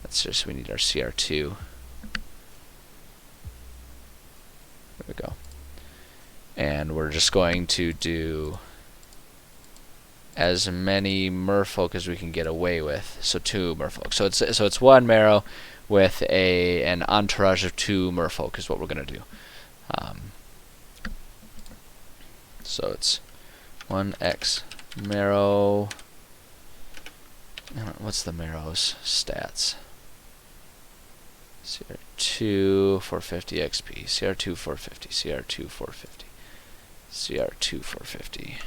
that's just, we need our CR2. There we go. And we're just going to do as many merfolk as we can get away with. So 2 merfolk. So it's 1 marrow with an entourage of 2 merfolk is what we're going to do. So it's 1x marrow. What's the marrow's stats? CR2 450 XP, CR2 450, CR2 450, CR2 450,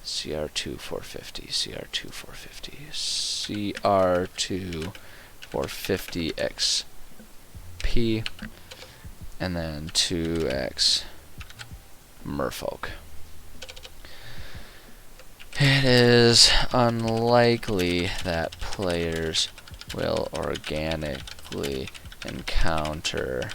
CR2 450, CR2 450, CR2 450 XP, and then 2x merfolk. It is unlikely that players will organically encounter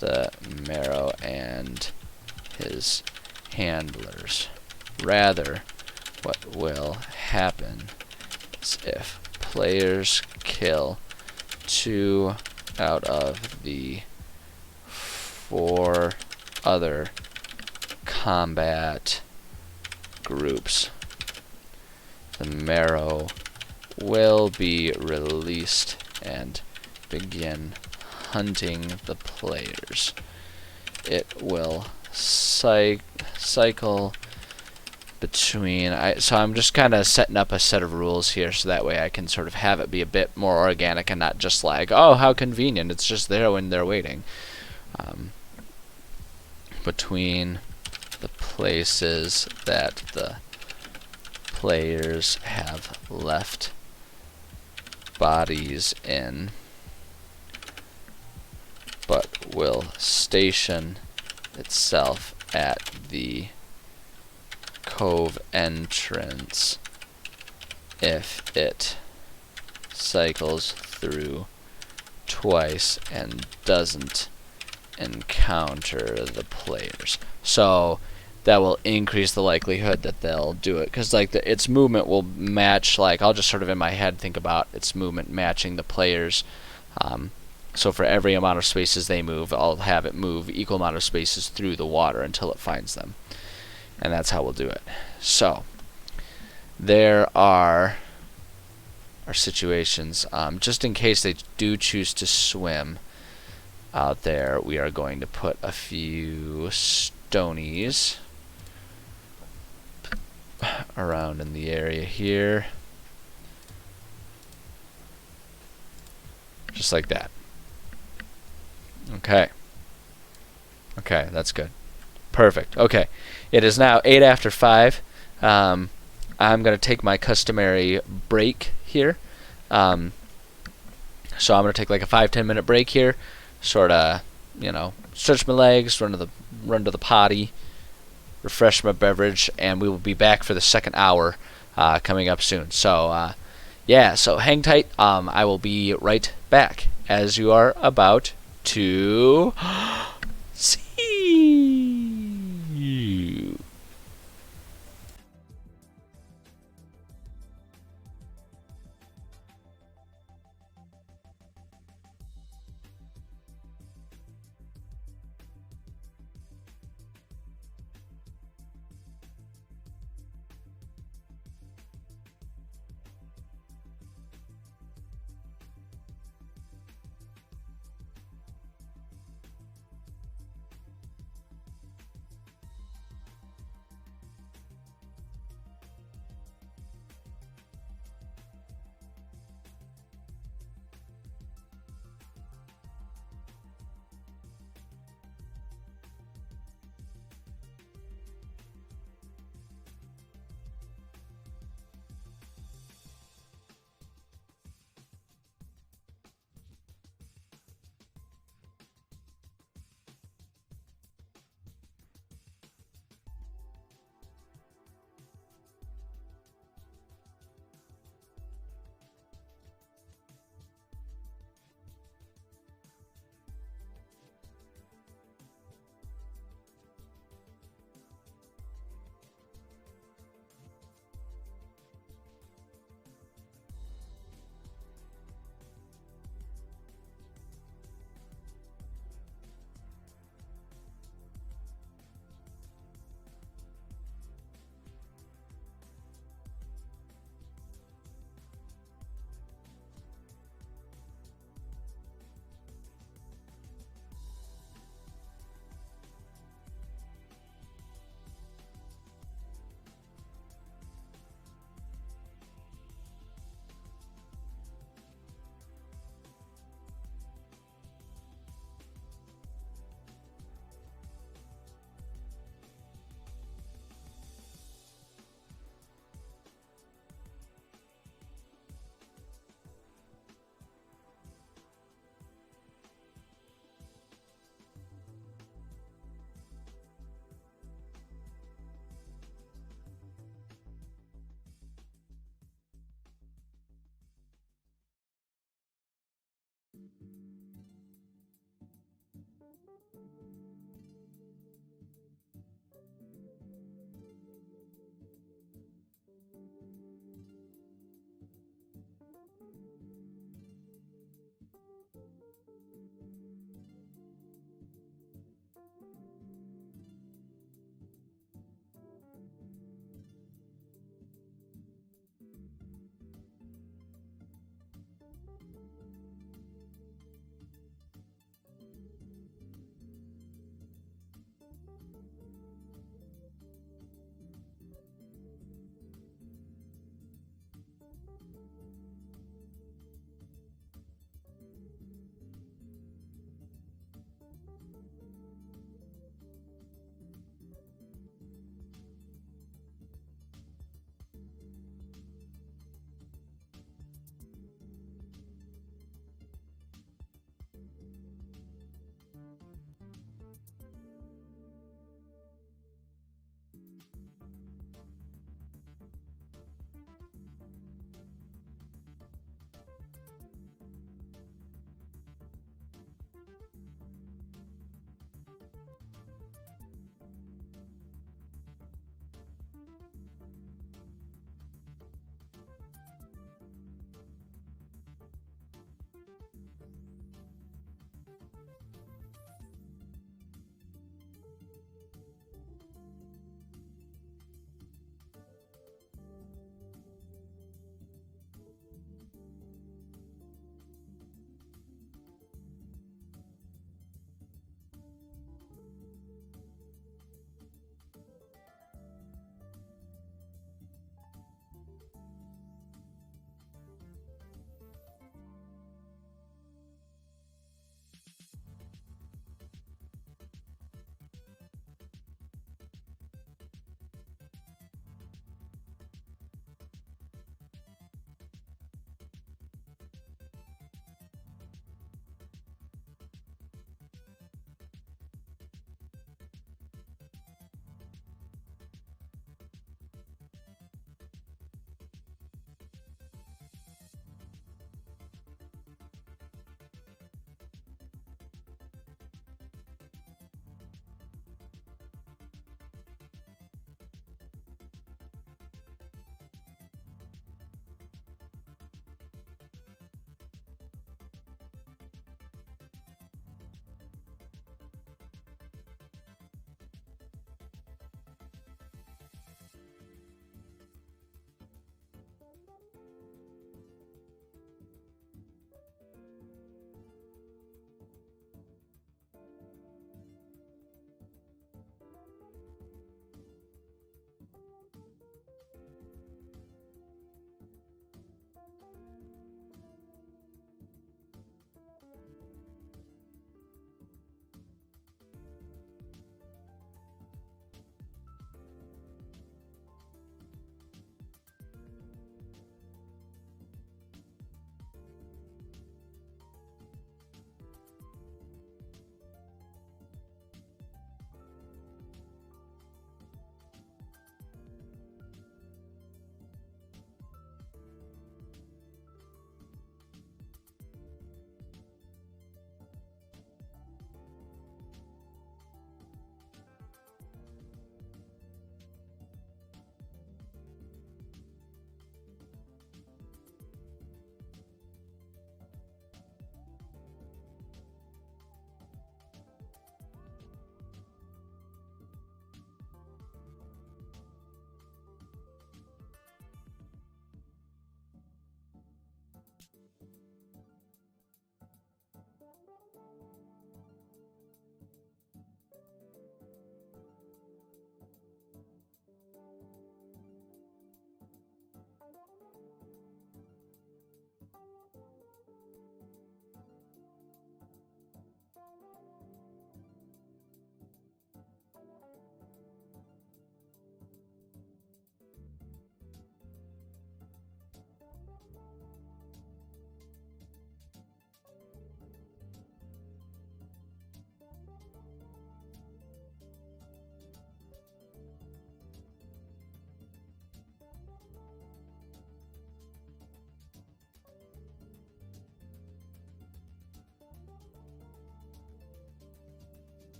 the marrow and his handlers. Rather, what will happen is if players kill 2 out of the 4 other combat groups, the marrow will be released and begin hunting the players. It will cycle between... so I'm just kind of setting up a set of rules here so that way I can sort of have it be a bit more organic and not just like, oh, how convenient, it's just there when they're waiting. Between the places that the players have left bodies in, but will station itself at the cove entrance if it cycles through twice and doesn't encounter the players. So that will increase the likelihood that they'll do it, because like its movement will match, like I'll just sort of in my head think about its movement matching the players. So for every amount of spaces they move, I'll have it move equal amount of spaces through the water until it finds them, and that's how we'll do it. So there are our situations. Just in case they do choose to swim out there, we are going to put a few stonies around in the area here, just like that. Okay, that's good. Perfect. Okay, it is now 8 after 5. I'm going to take my customary break here. So I'm going to take like a 5-10 minute break here, sort of, stretch my legs, run to the potty, refresh my beverage, and we will be back for the second hour coming up soon. So yeah, so hang tight. I will be right back as you are about to see you.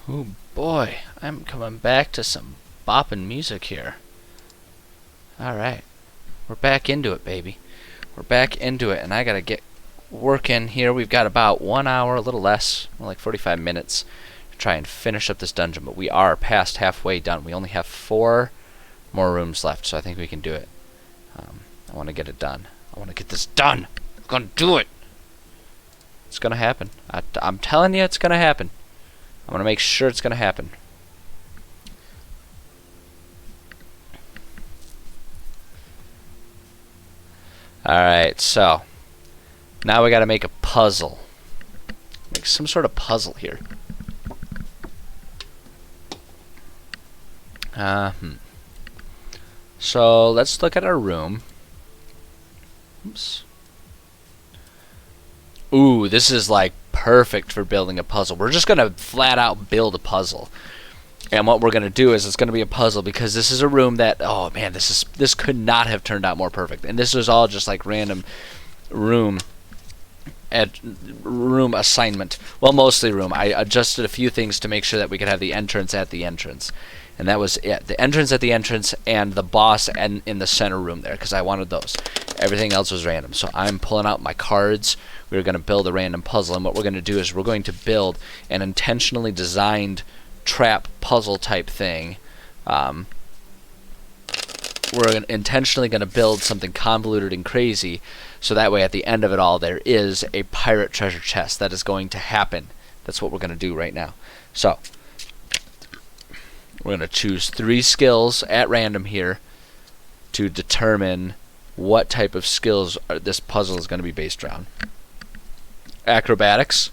Oh boy, I'm coming back to some bopping music here. Alright, we're back into it, baby. We're back into it, and I gotta get working here. We've got about 1 hour, a little less, more like 45 minutes to try and finish up this dungeon, but we are past halfway done. We only have 4 more rooms left, so I think we can do it. I want to get it done. I want to get this done. I'm gonna do it. It's gonna happen. I'm telling you, it's gonna happen. I'm gonna make sure it's gonna happen. Alright, so now we gotta make a puzzle. Make some sort of puzzle here. So let's look at our room. Oops. Ooh, this is like perfect for building a puzzle. We're just gonna flat out build a puzzle. And what we're gonna do is it's gonna be a puzzle because this is a room that, oh man, this could not have turned out more perfect. And this was all just like random room assignment. Well, mostly room. I adjusted a few things to make sure that we could have the entrance at the entrance. And that was it. The entrance at the entrance and the boss and in the center room there because I wanted those. Everything else was random. So I'm pulling out my cards. We're going to build a random puzzle. And what we're going to do is we're going to build an intentionally designed trap puzzle type thing. We're intentionally going to build something convoluted and crazy. So that way at the end of it all there is a pirate treasure chest. That is going to happen. That's what we're going to do right now. So we're going to choose 3 skills at random here to determine what type of skills this puzzle is going to be based around. Acrobatics,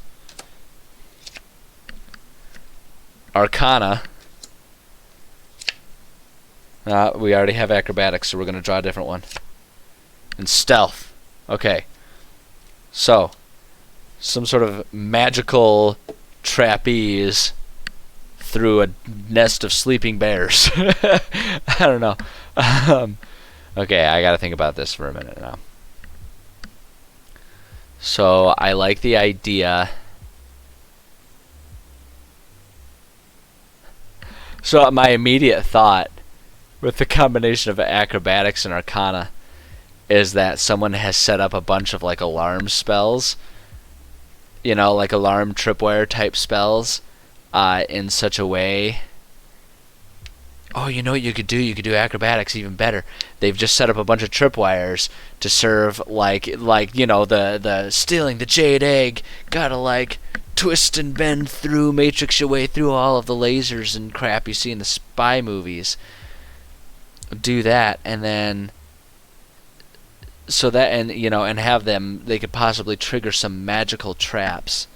Arcana. We already have acrobatics, so we're going to draw a different one. And stealth. Okay. So, some sort of magical trapeze through a nest of sleeping bears. I don't know. Okay, I gotta think about this for a minute now. So, I like the idea. So, my immediate thought with the combination of acrobatics and arcana is that someone has set up a bunch of like alarm spells. You know, like alarm tripwire type spells. In such a way. Oh, you know what you could do? You could do acrobatics even better. They've just set up a bunch of tripwires to serve like you know the stealing the jade egg. Gotta like twist and bend through, matrix your way through all of the lasers and crap you see in the spy movies. Do that, and then so that and you know and have them. They could possibly trigger some magical traps.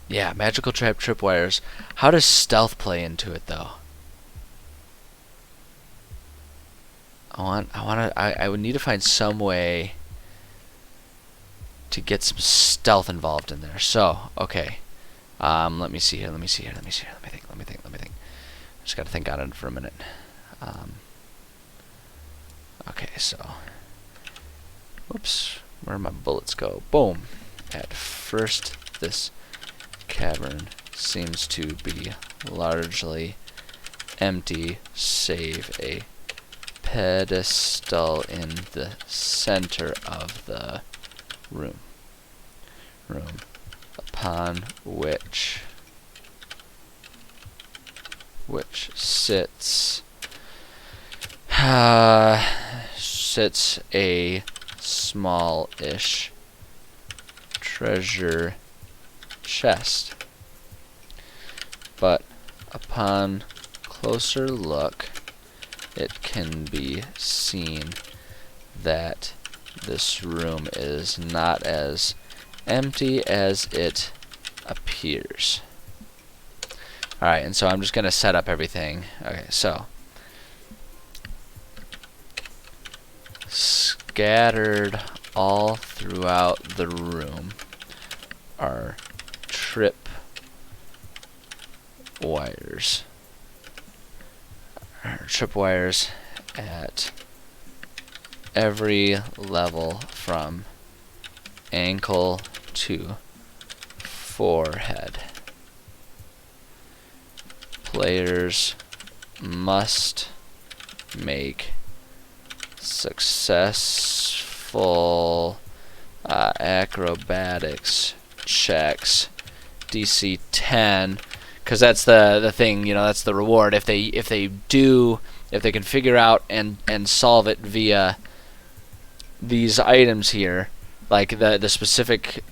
Yeah, magical tripwires. How does stealth play into it, though? I would need to find some way to get some stealth involved in there. So, okay. Let me see here. Let me think. Just gotta think on it for a minute. Okay, so. Whoops. Where my bullets go? Boom. At first, this cavern seems to be largely empty, save a pedestal in the center of the room. Upon which sits a small-ish treasure chest, but upon closer look it can be seen that this room is not as empty as it appears. Alright, and so I'm just going to set up everything. Okay, so scattered all throughout the room are trip wires. Tripwires at every level from ankle to forehead. Players must make successful acrobatics checks DC 10, because that's the thing, you know, that's the reward. If they can figure out and solve it via these items here, like the specific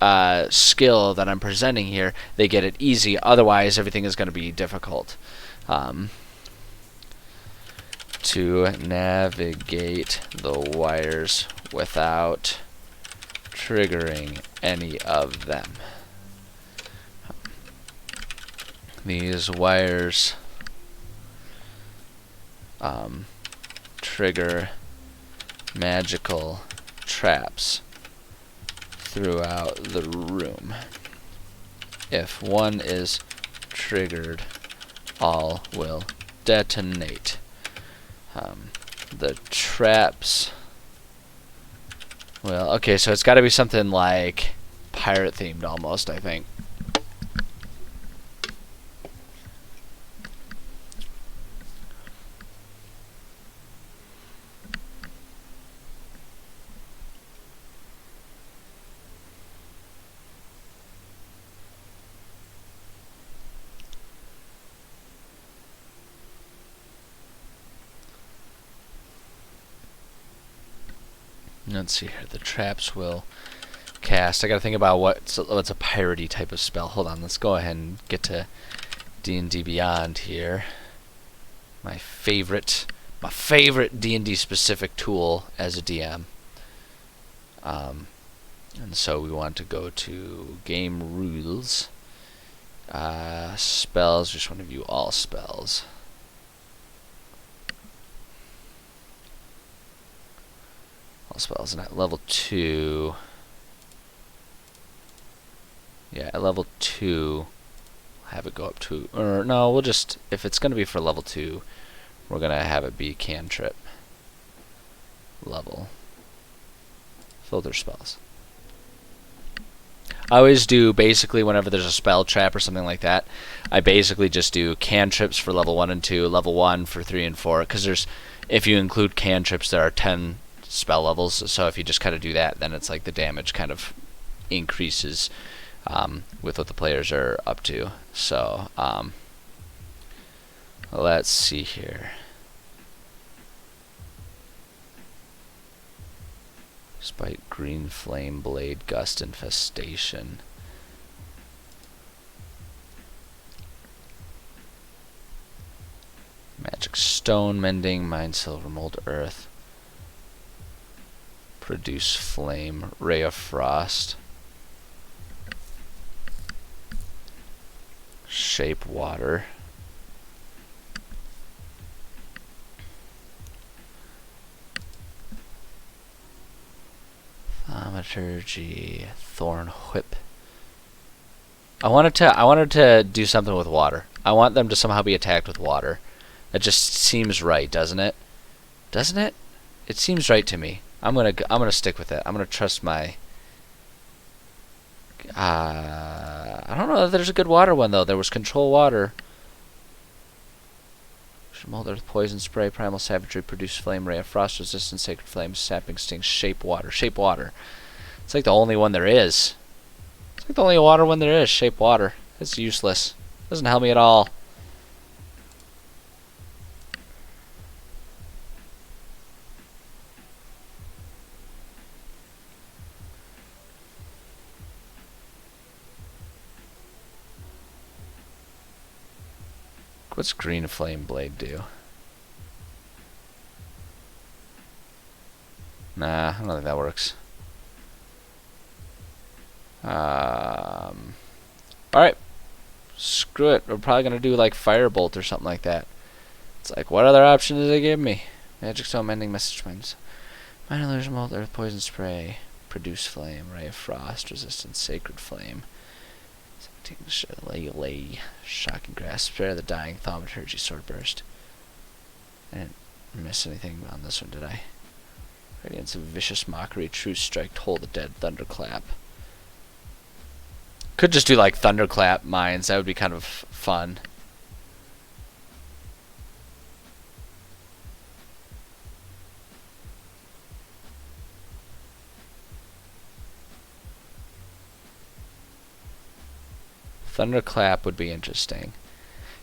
skill that I'm presenting here, they get it easy. Otherwise, everything is going to be difficult. To navigate the wires without triggering any of them. These wires trigger magical traps throughout the room. If one is triggered, all will detonate. The traps, well, okay, so it's got to be something like pirate themed almost, I think. Let's see here. The traps will cast. I gotta think about what's a piratey type of spell. Hold on. Let's go ahead and get to D&D Beyond here. My favorite D&D specific tool as a DM. And so we want to go to Game Rules. Spells. Just want to view all spells. All spells, and at level 2, yeah, at level 2, have it go up to, or no, we'll just, if it's going to be for level 2, we're going to have it be cantrip level. Filter spells. I always do, basically, whenever there's a spell trap or something like that, I basically just do cantrips for level 1 and 2, level 1 for 3 and 4, because there's, if you include cantrips, there are 10 spell levels, so if you just kind of do that, then it's like the damage kind of increases with what the players are up to. So let's see here. Despite green flame blade gust infestation. Magic stone mending, mine silver mold earth. Produce flame, ray of frost, shape water, thaumaturgy, thorn whip. I wanted to do something with water. I want them to somehow be attacked with water. That just seems right, doesn't it? Doesn't it? It seems right to me. I'm gonna stick with it. I'm gonna trust my. I don't know if there's a good water one though. There was control water. Mold earth, poison spray, primal savagery, produce flame, ray of frost, resistance, sacred flame, sapping sting, shape water. Shape water. It's like the only one there is. It's like the only water one there is. Shape water. It's useless. Doesn't help me at all. What's green flame blade do? Nah, I don't think that works. Alright. Screw it. We're probably going to do like firebolt or something like that. It's like, what other option did they give me? Magic stone mending, message mines. Mine illusion mold, earth poison spray, produce flame, ray of frost, resistance, sacred flame. Lay, shocking grasp, spare the dying, thaumaturgy, sword burst. I didn't miss anything on this one, did I? Radiance of vicious mockery, true strike, toll the dead, thunderclap. Could just do like thunderclap mines. That would be kind of fun. Thunderclap would be interesting.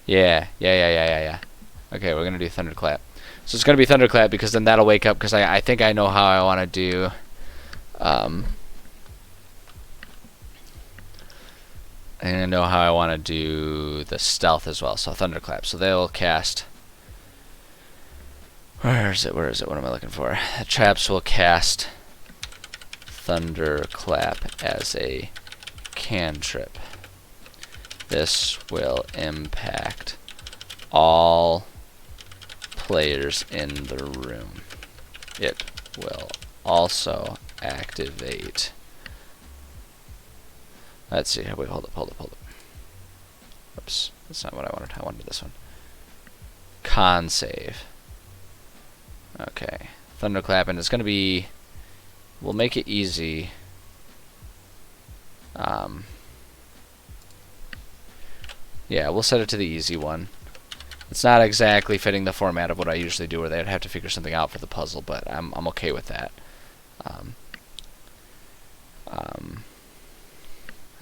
Yeah. Okay, we're gonna do thunderclap. So it's gonna be thunderclap because then that'll wake up. Because I think I know how I want to do. And I know how I want to do the stealth as well. So thunderclap. So they'll cast. Where is it? Where is it? What am I looking for? The traps will cast thunderclap as a cantrip. This will impact all players in the room. It will also activate. Let's see. Wait, hold up. Oops, that's not what I wanted. I wanted this one. Con save. Okay, thunderclap, and it's gonna be. We'll make it easy. Yeah, we'll set it to the easy one. It's not exactly fitting the format of what I usually do, where they'd have to figure something out for the puzzle, but I'm okay with that.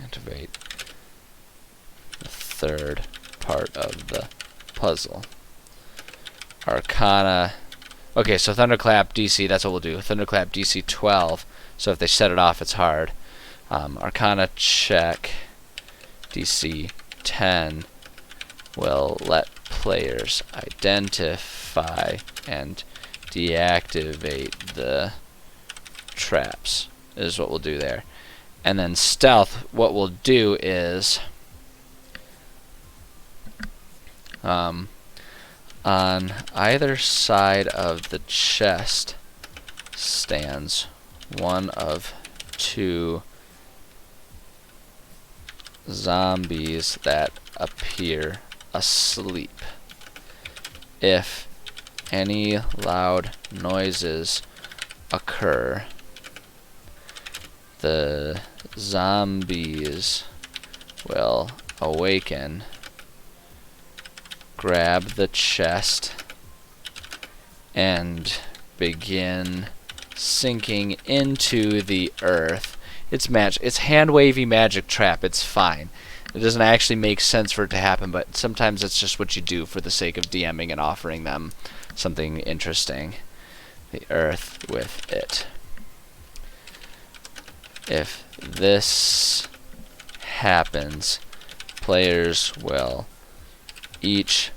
Activate the third part of the puzzle. Arcana. Okay, so thunderclap DC. That's what we'll do. Thunderclap DC 12. So if they set it off, it's hard. Arcana check DC 10 will let players identify and deactivate the traps, is what we'll do there. And then stealth, what we'll do is on either side of the chest stands one of two zombies that appear asleep. If any loud noises occur, the zombies will awaken, grab the chest, and begin sinking into the earth. It's hand wavy magic trap. It's fine. It doesn't actually make sense for it to happen, but sometimes it's just what you do for the sake of DMing and offering them something interesting. The earth with it. If this happens, players will each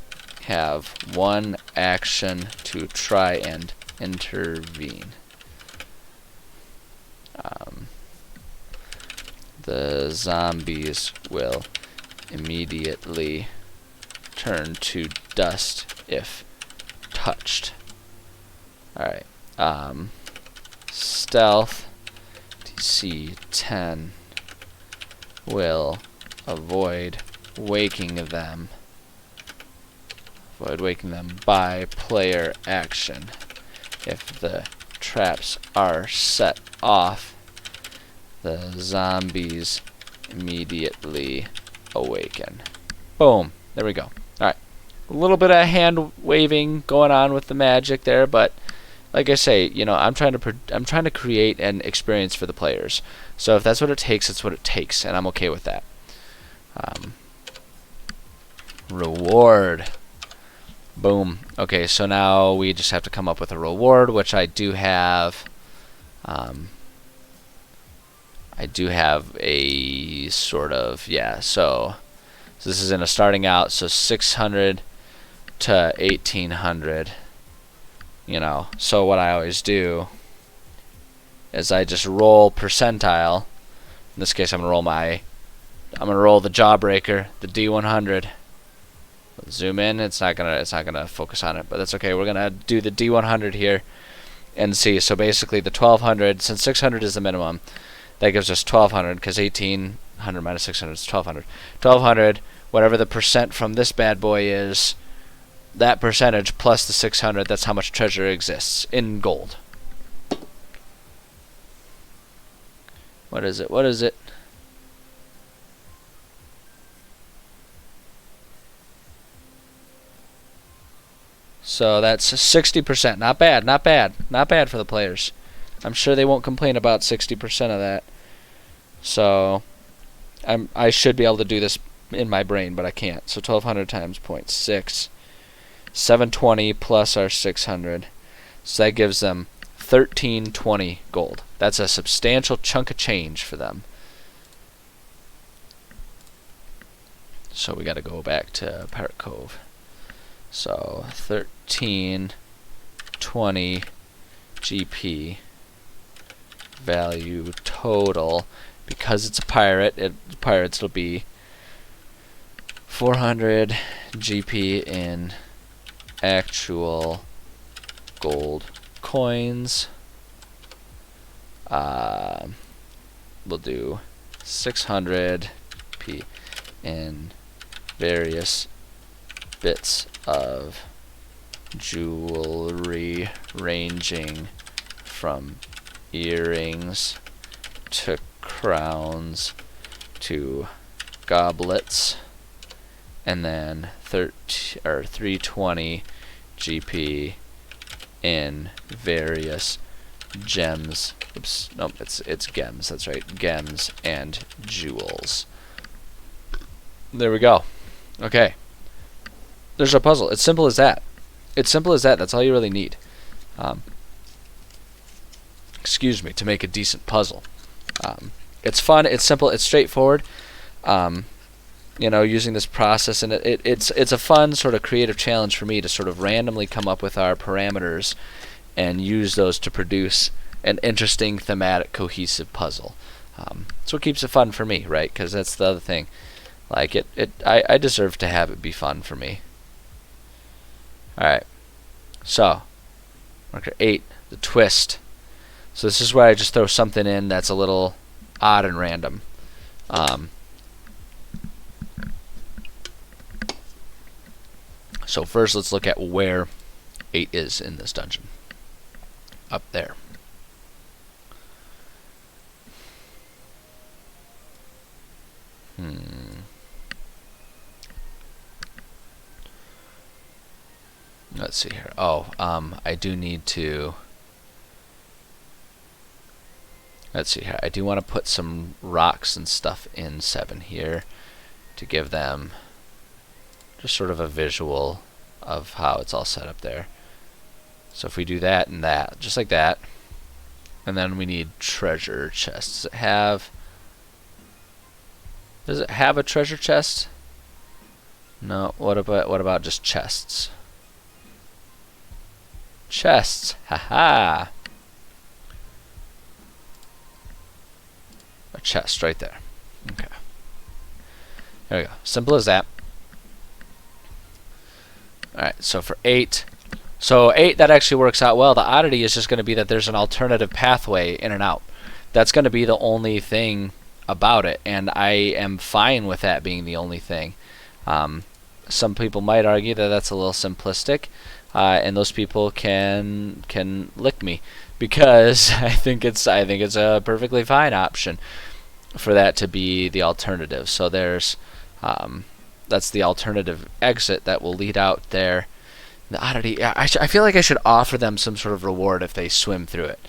have one action to try and intervene. The zombies will immediately turn to dust if touched. Alright. Stealth DC 10 will avoid waking them. Avoid waking them by player action. If the traps are set off, the zombies immediately awaken. Boom. There we go. Alright. A little bit of hand waving going on with the magic there, but like I say, you know, I'm trying to create an experience for the players. So if that's what it takes, it's what it takes, and I'm okay with that. Reward. Boom. Okay, so now we just have to come up with a reward, which I do have. I do have a sort of, yeah, so this is in a starting out, so 600 to 1800, you know. So what I always do is I just roll percentile. In this case, I'm gonna roll the Jawbreaker, the D100. Zoom in. It's not gonna focus on it, but that's okay. We're gonna do the D100 here and see. So basically, the 1200, since 600 is the minimum, that gives us 1200, because 1800 minus 600 is 1200. 1200, whatever the percent from this bad boy is, that percentage plus the 600, that's how much treasure exists in gold. What is it? What is it? So that's 60%. Not bad, not bad. Not bad for the players. I'm sure they won't complain about 60% of that. So I should be able to do this in my brain, but I can't. So 1200 times 0.6. 720 plus our 600. So that gives them 1320 gold. That's a substantial chunk of change for them. So we got to go back to Pirate Cove. So 1320 GP value total. Because it's a pirate, pirates will be 400 GP in actual gold coins. We'll do 600 P in various bits of jewelry ranging from earrings to crowns to goblets, and then 320 GP in various gems. Oops, nope, it's gems. That's right, gems and jewels. There we go. Okay, there's a puzzle. It's simple as that. It's simple as that. That's all you really need. Excuse me, to make a decent puzzle. It's fun. It's simple. It's straightforward. You know, using this process, and it's a fun sort of creative challenge for me to sort of randomly come up with our parameters and use those to produce an interesting, thematic, cohesive puzzle. That's what keeps it fun for me, right? Because that's the other thing. Like I deserve to have it be fun for me. All right. So, marker 8, the twist. So this is where I just throw something in that's a little odd and random. So first let's look at where 8 is in this dungeon. Up there. Let's see here. Oh, I do need to... Let's see here. I do want to put some rocks and stuff in 7 here to give them just sort of a visual of how it's all set up there. So if we do that and that, just like that, and then we need treasure chests. Does it have a treasure chest? No. What about just chests? Chests. Haha. A chest right there. Okay. There we go. Simple as that. Alright, so for 8. So 8, that actually works out well. The oddity is just going to be that there's an alternative pathway in and out. That's going to be the only thing about it, and I am fine with that being the only thing. Some people might argue that that's a little simplistic, and those people can lick me, because I think it's a perfectly fine option for that to be the alternative. So there's that's the alternative exit that will lead out there. The oddity, I feel like I should offer them some sort of reward if they swim through it.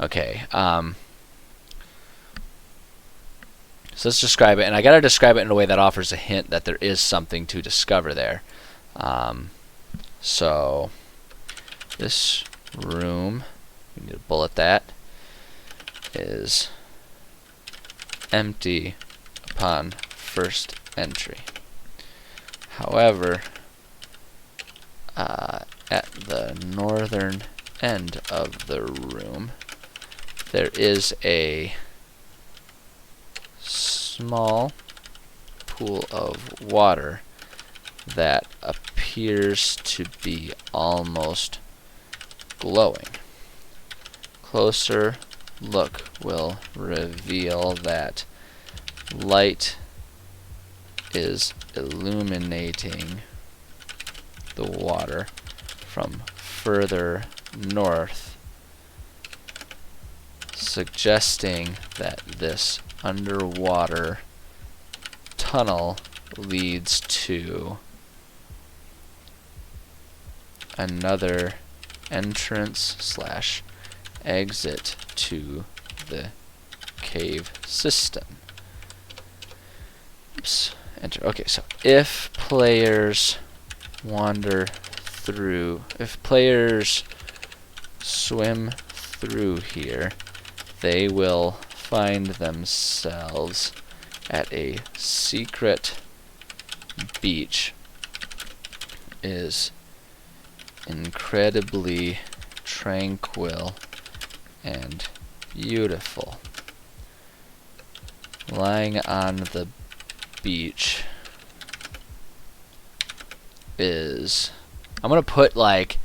Okay. So let's describe it, and I gotta describe it in a way that offers a hint that there is something to discover there. So this room, we need to bullet that, is empty upon first entry. However, at the northern end of the room, there is a small pool of water that appears to be almost glowing. Closer look will reveal that light is illuminating the water from further north, suggesting that this underwater tunnel leads to another entrance slash exit to the cave system. Oops. Enter. Okay, so if players wander through, if players swim through here, they will find themselves at a secret beach. Is incredibly tranquil and beautiful. Lying on the beach is, I'm gonna put like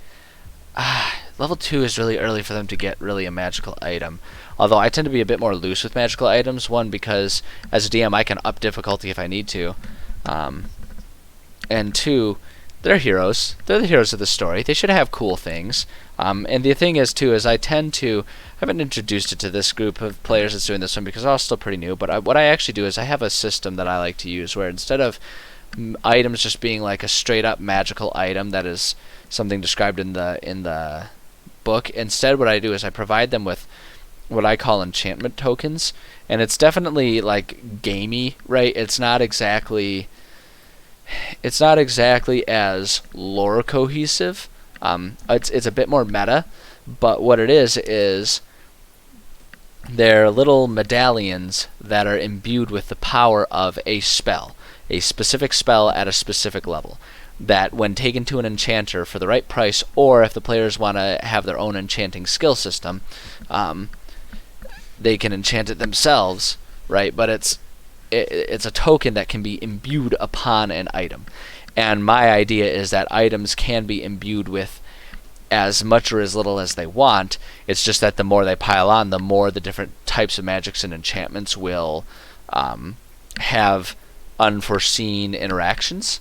level 2 is really early for them to get really a magical item, although I tend to be a bit more loose with magical items. One, because as a DM I can up difficulty if I need to, and two, they're heroes. They're the heroes of the story. They should have cool things. And the thing is, too, is I tend to, I haven't introduced it to this group of players that's doing this one because I'm still pretty new, but what I actually do is I have a system that I like to use where instead of items just being like a straight-up magical item that is something described in the book, instead what I do is I provide them with what I call enchantment tokens, and it's definitely like gamey, right? It's not exactly as lore cohesive. It's a bit more meta, but what it is they're little medallions that are imbued with the power of a spell, a specific spell at a specific level, that when taken to an enchanter for the right price, or if the players want to have their own enchanting skill system, they can enchant it themselves, right? But it's a token that can be imbued upon an item. And my idea is that items can be imbued with as much or as little as they want. It's just that the more they pile on, the more the different types of magics and enchantments will have unforeseen interactions,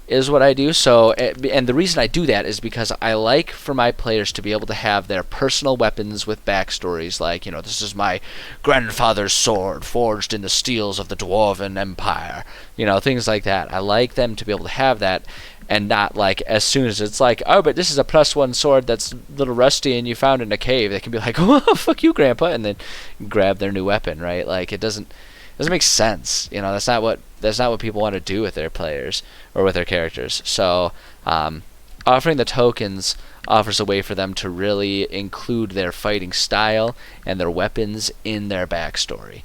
is what I do. So, and the reason I do that is because I like for my players to be able to have their personal weapons with backstories, like, you know, this is my grandfather's sword forged in the steels of the Dwarven Empire, you know, things like that. I like them to be able to have that, and not like as soon as it's like, oh, but this is a +1 sword that's a little rusty and you found in a cave, they can be like, oh, fuck you, Grandpa, and then grab their new weapon, right? Like, it doesn't make sense. You know, that's not what people want to do with their players or with their characters. So offering the tokens offers a way for them to really include their fighting style and their weapons in their backstory.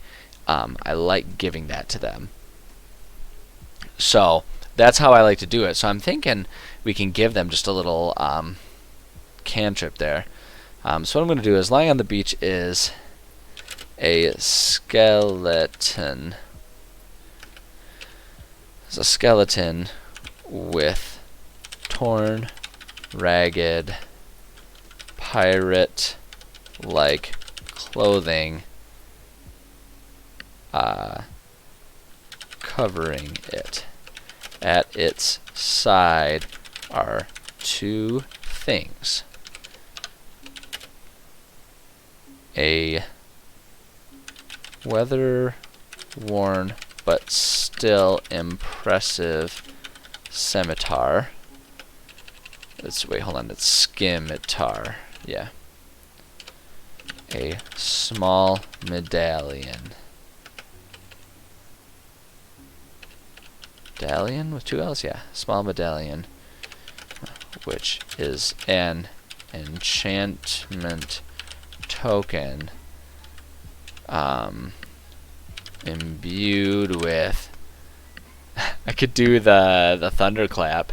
I like giving that to them. So that's how I like to do it. So I'm thinking we can give them just a little cantrip there. So what I'm going to do is, lying on the beach is a skeleton. It's a skeleton with torn, ragged, pirate-like clothing covering it. At its side are two things: a weather-worn but still impressive scimitar. It's scimitar. Yeah. A small medallion. Medallion with 2 L's? Yeah. Small medallion, which is an enchantment token imbued with I could do the thunderclap,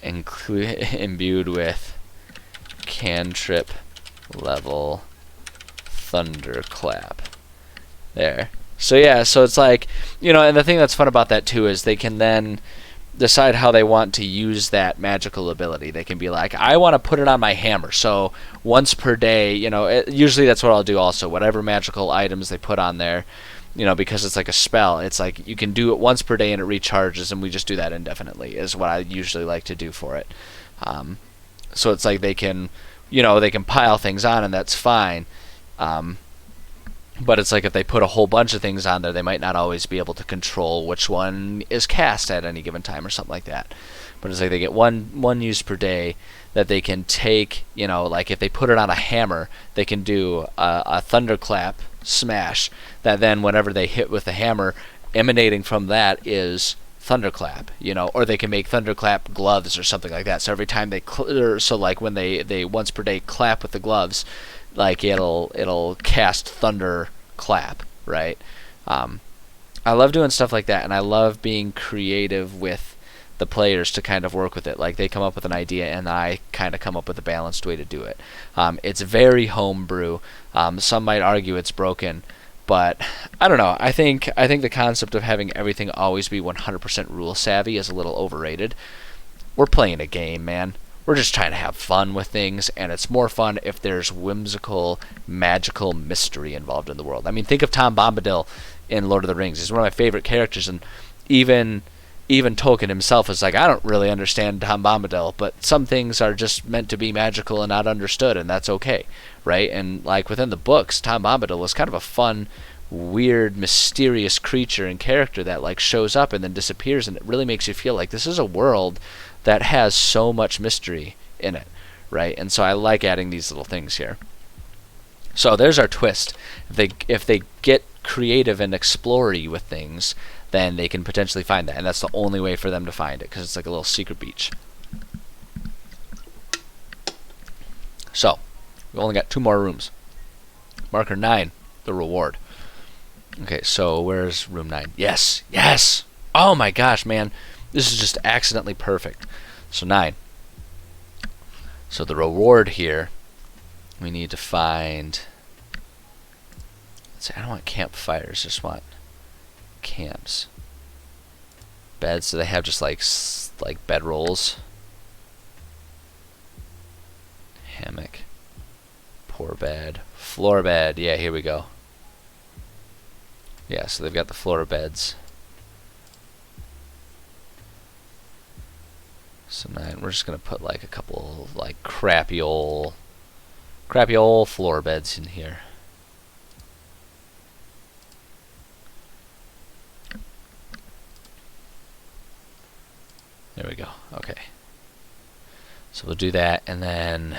imbued with cantrip level thunderclap. There. So yeah, so it's like, you know, and the thing that's fun about that too is they can then decide how they want to use that magical ability. They can be like, I want to put it on my hammer, so once per day, you know, usually that's what I'll do also. Whatever magical items they put on there, you know, because it's like a spell, it's like you can do it once per day and it recharges, and we just do that indefinitely is what I usually like to do for it. So it's like they can, you know, they can pile things on and that's fine. But it's like if they put a whole bunch of things on there, they might not always be able to control which one is cast at any given time or something like that. But it's like they get one use per day. that they can take, you know, like if they put it on a hammer, they can do a thunderclap smash that then whenever they hit with the hammer, emanating from that is thunderclap, you know, or they can make thunderclap gloves or something like that. So every time they so like when they once per day clap with the gloves, like it'll cast thunderclap, right? I love doing stuff like that, and I love being creative with the players to kind of work with it. Like they come up with an idea, and I kind of come up with a balanced way to do it. It's very homebrew. Some might argue it's broken, but I don't know. I think the concept of having everything always be 100% rule savvy is a little overrated. We're playing a game, man. We're just trying to have fun with things, and it's more fun if there's whimsical, magical mystery involved in the world. I mean, think of Tom Bombadil in Lord of the Rings. He's one of my favorite characters, and even Tolkien himself is like, I don't really understand Tom Bombadil, but some things are just meant to be magical and not understood, and that's okay, right? And like within the books, Tom Bombadil was kind of a fun, weird, mysterious creature and character that like shows up and then disappears, and it really makes you feel like this is a world that has so much mystery in it, right? And so I like adding these little things here. So there's our twist. If they get creative and explory with things, then they can potentially find that, and that's the only way for them to find it, because it's like a little secret beach. So we've only got 2 more rooms. Marker 9, the reward. Okay, so where's room 9? Yes, yes. Oh my gosh, man, this is just accidentally perfect. So 9. So the reward here, we need to find. Let's see, I don't want campfires. I just want camps. Beds. So they have just like bed rolls. Hammock. Pour bed. Floor bed. Yeah, here we go. Yeah, so they've got the floor beds. So 9. We're just gonna put like a couple like crappy old floor beds in here. There we go. Okay. So we'll do that, and then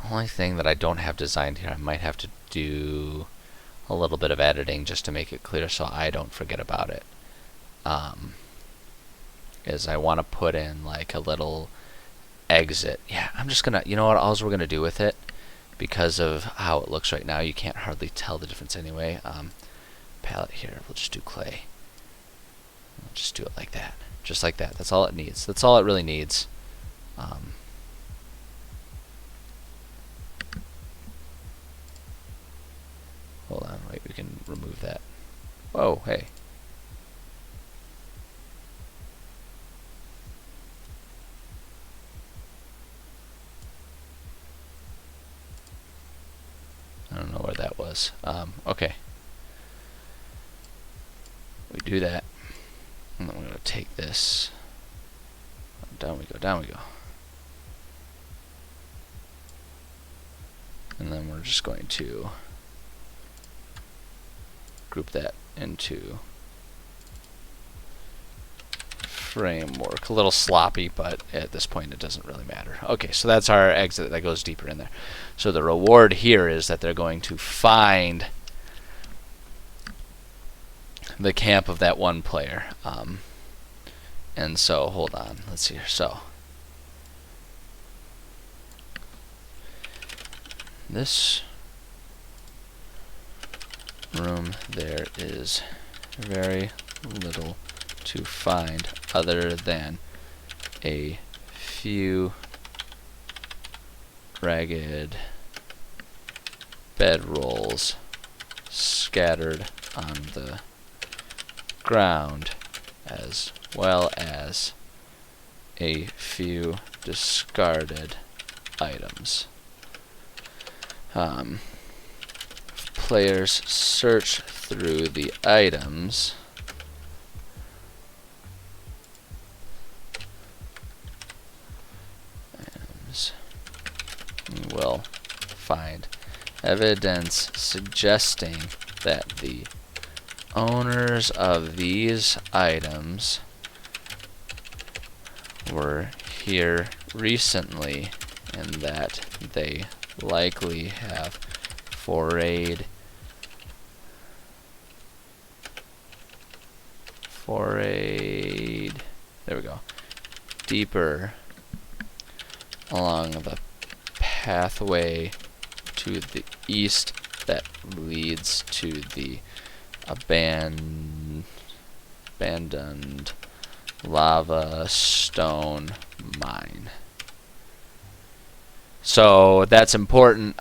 the only thing that I don't have designed here, I might have to do a little bit of editing just to make it clear so I don't forget about it. Is I want to put in like a little exit. Yeah, I'm just gonna, you know what, all we're gonna do with it, because of how it looks right now, you can't hardly tell the difference anyway. Palette here, we'll just do clay. We'll just do it like that. Just like that. That's all it needs. That's all it really needs. Hold on, wait, we can remove that. Whoa, hey. I don't know where that was. Okay. We do that. And then we're going to take this. Down we go, down we go. And then we're just going to group that into framework. A little sloppy, but at this point it doesn't really matter. Okay, so that's our exit that goes deeper in there. So the reward here is that they're going to find the camp of that one player. And so, hold on, let's see here. So, this room, there is very little to find other than a few ragged bedrolls scattered on the ground, as well as a few discarded items. Players search through the items, will find evidence suggesting that the owners of these items were here recently and that they likely have forayed there we go, deeper along the pathway to the east that leads to the abandoned lava stone mine. So that's important.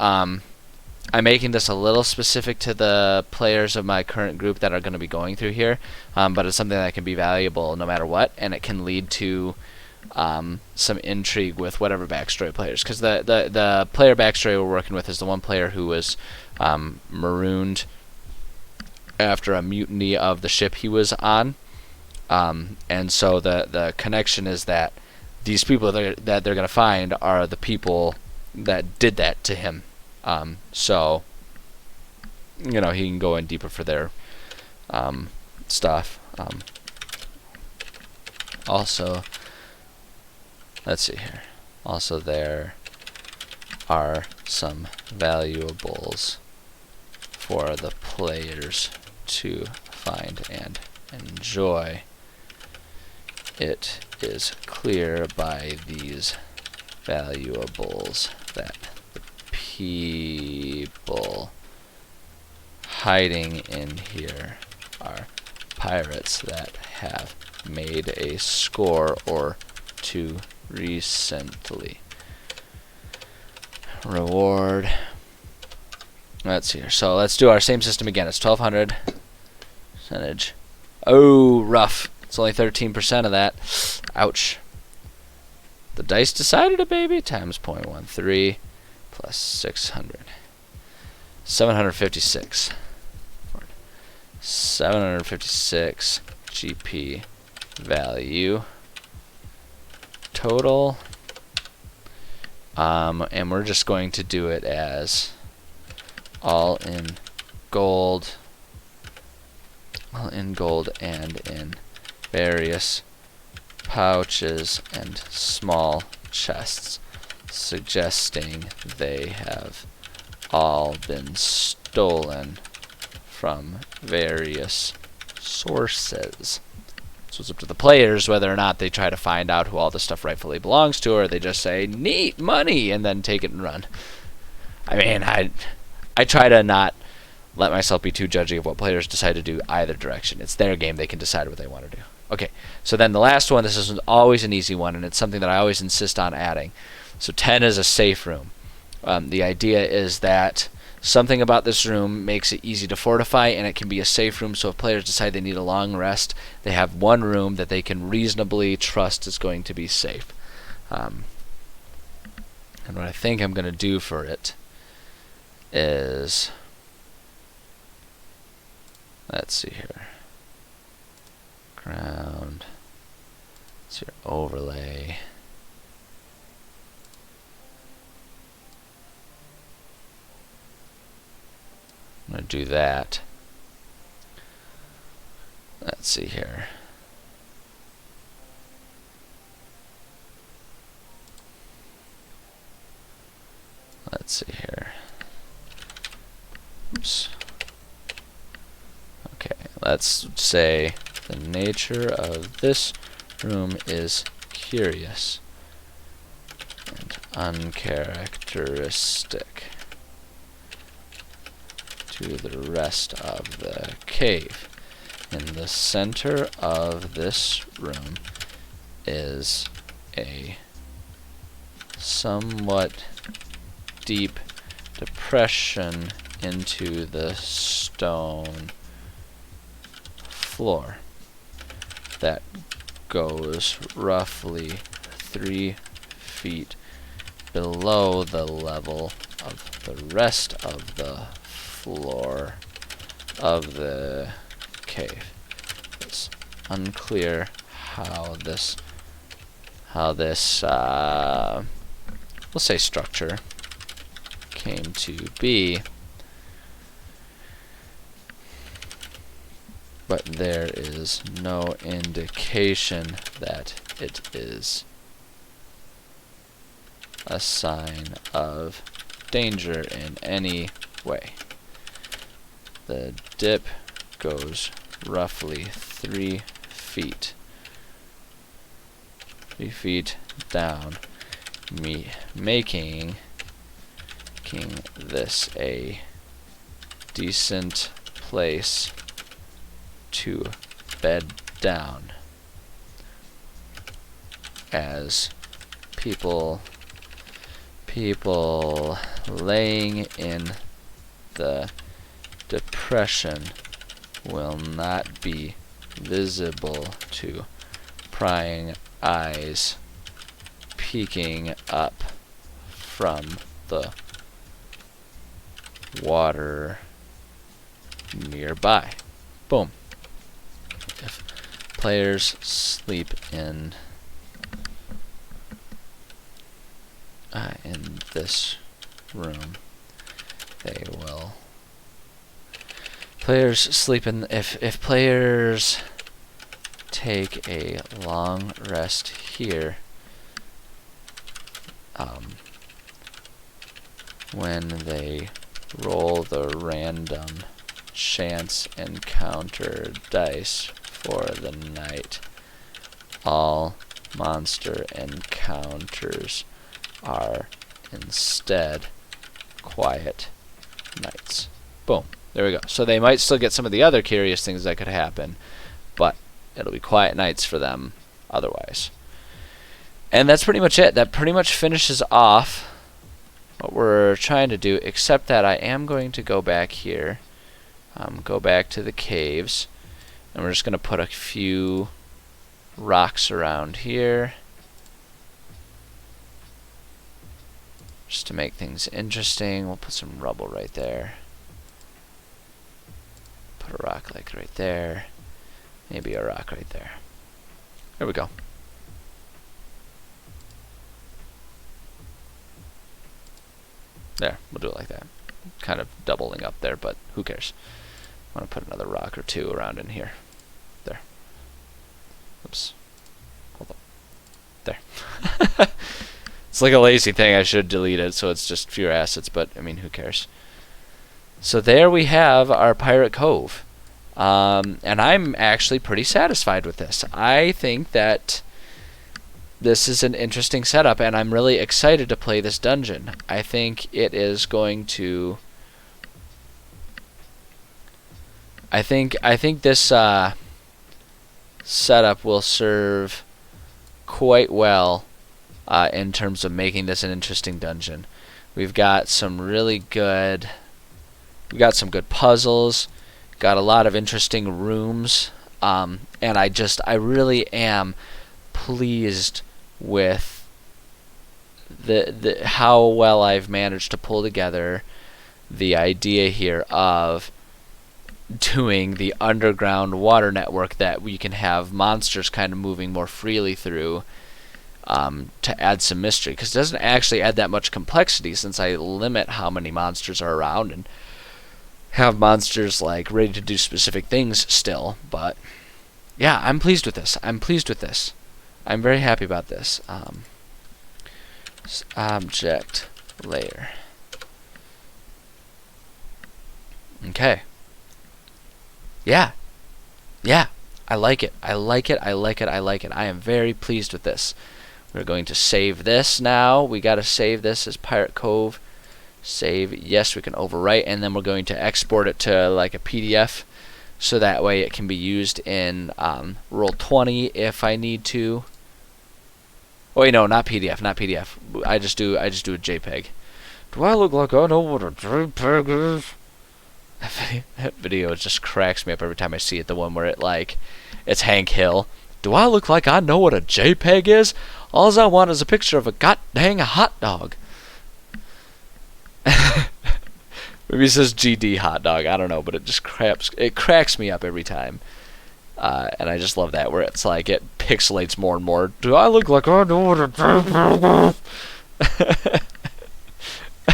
I'm making this a little specific to the players of my current group that are going to be going through here, but it's something that can be valuable no matter what, and it can lead to some intrigue with whatever backstory players. Because the player backstory we're working with is the one player who was marooned after a mutiny of the ship he was on, and so the connection is that these people that they're going to find are the people that did that to him. So, you know, he can go in deeper for their stuff. Also, let's see here. Also, there are some valuables for the players to find and enjoy. It is clear by these valuables that the people hiding in here are pirates that have made a score or two recently. Reward. Let's see here. So let's do our same system again. It's 1200 percentage. Oh, rough. It's only 13% of that. Ouch. The dice decided it, baby. Times 0.13 plus 600. 756. 756 GP value total. And we're just going to do it as all in gold. All in gold and in various pouches and small chests, suggesting they have all been stolen from various sources. So it's up to the players whether or not they try to find out who all this stuff rightfully belongs to, or they just say, neat, money, and then take it and run. I mean, I try to not let myself be too judgy of what players decide to do either direction. It's their game. They can decide what they want to do. Okay, so then the last one, this is always an easy one, and it's something that I always insist on adding. So 10 is a safe room. The idea is that something about this room makes it easy to fortify, and it can be a safe room, so if players decide they need a long rest, they have one room that they can reasonably trust is going to be safe. And what I think I'm going to do for it is, let's see here, ground, it's your overlay. I'm going to do that. Let's see here. Let's see here. Oops. Okay, let's say the nature of this room is curious and uncharacteristic to the rest of the cave. In the center of this room is a somewhat deep depression into the stone floor that goes roughly 3 feet below the level of the rest of the floor of the cave. It's unclear how this we'll say structure came to be, but there is no indication that it is a sign of danger in any way. The dip goes roughly 3 feet. 3 feet down, making this a decent place to bed down, as people laying in the depression will not be visible to prying eyes peeking up from the water nearby. Boom. If players sleep in this room, they will. Players sleep in. If players take a long rest here, when they roll the random chance encounter dice for the night, all monster encounters are instead quiet nights. Boom. There we go. So they might still get some of the other curious things that could happen, but it'll be quiet nights for them otherwise. And that's pretty much it. That pretty much finishes off what we're trying to do, except that I am going to go back here, go back to the caves, and we're just going to put a few rocks around here just to make things interesting. We'll put some rubble right there. Put a rock like right there. Maybe a rock right there. There we go. There, we'll do it like that. Kind of doubling up there, but who cares? I want to put another rock or two around in here. There. Oops. Hold on. There. It's like a lazy thing. I should delete it so it's just fewer assets, but I mean, who cares? So there we have our Pirate Cove. And I'm actually pretty satisfied with this. I think that this is an interesting setup, and I'm really excited to play this dungeon. I think it is going to... I think this setup will serve quite well in terms of making this an interesting dungeon. We've got some really good... We've got some good puzzles. Got a lot of interesting rooms. And I really am pleased with the how well I've managed to pull together the idea here of doing the underground water network that we can have monsters kind of moving more freely through, to add some mystery, because it doesn't actually add that much complexity since I limit how many monsters are around and have monsters like ready to do specific things still. But yeah, I'm pleased with this. I'm very happy about this. Object layer. Okay. Yeah. I like it. I am very pleased with this. We're going to save this now. We got to save this as Pirate Cove. Save. Yes, we can overwrite, and then we're going to export it to like a PDF, so that way it can be used in Roll20 if I need to. Oh wait, no, not PDF. I just do a JPEG. Do I look like I know what a JPEG is? That video just cracks me up every time I see it. The one where it's Hank Hill. Do I look like I know what a JPEG is? All I want is a picture of a goddamn hot dog. Maybe it says GD hot dog. I don't know, but it cracks me up every time. And I just love that, where it's like it pixelates more and more. Do I look like I know what a JPEG is?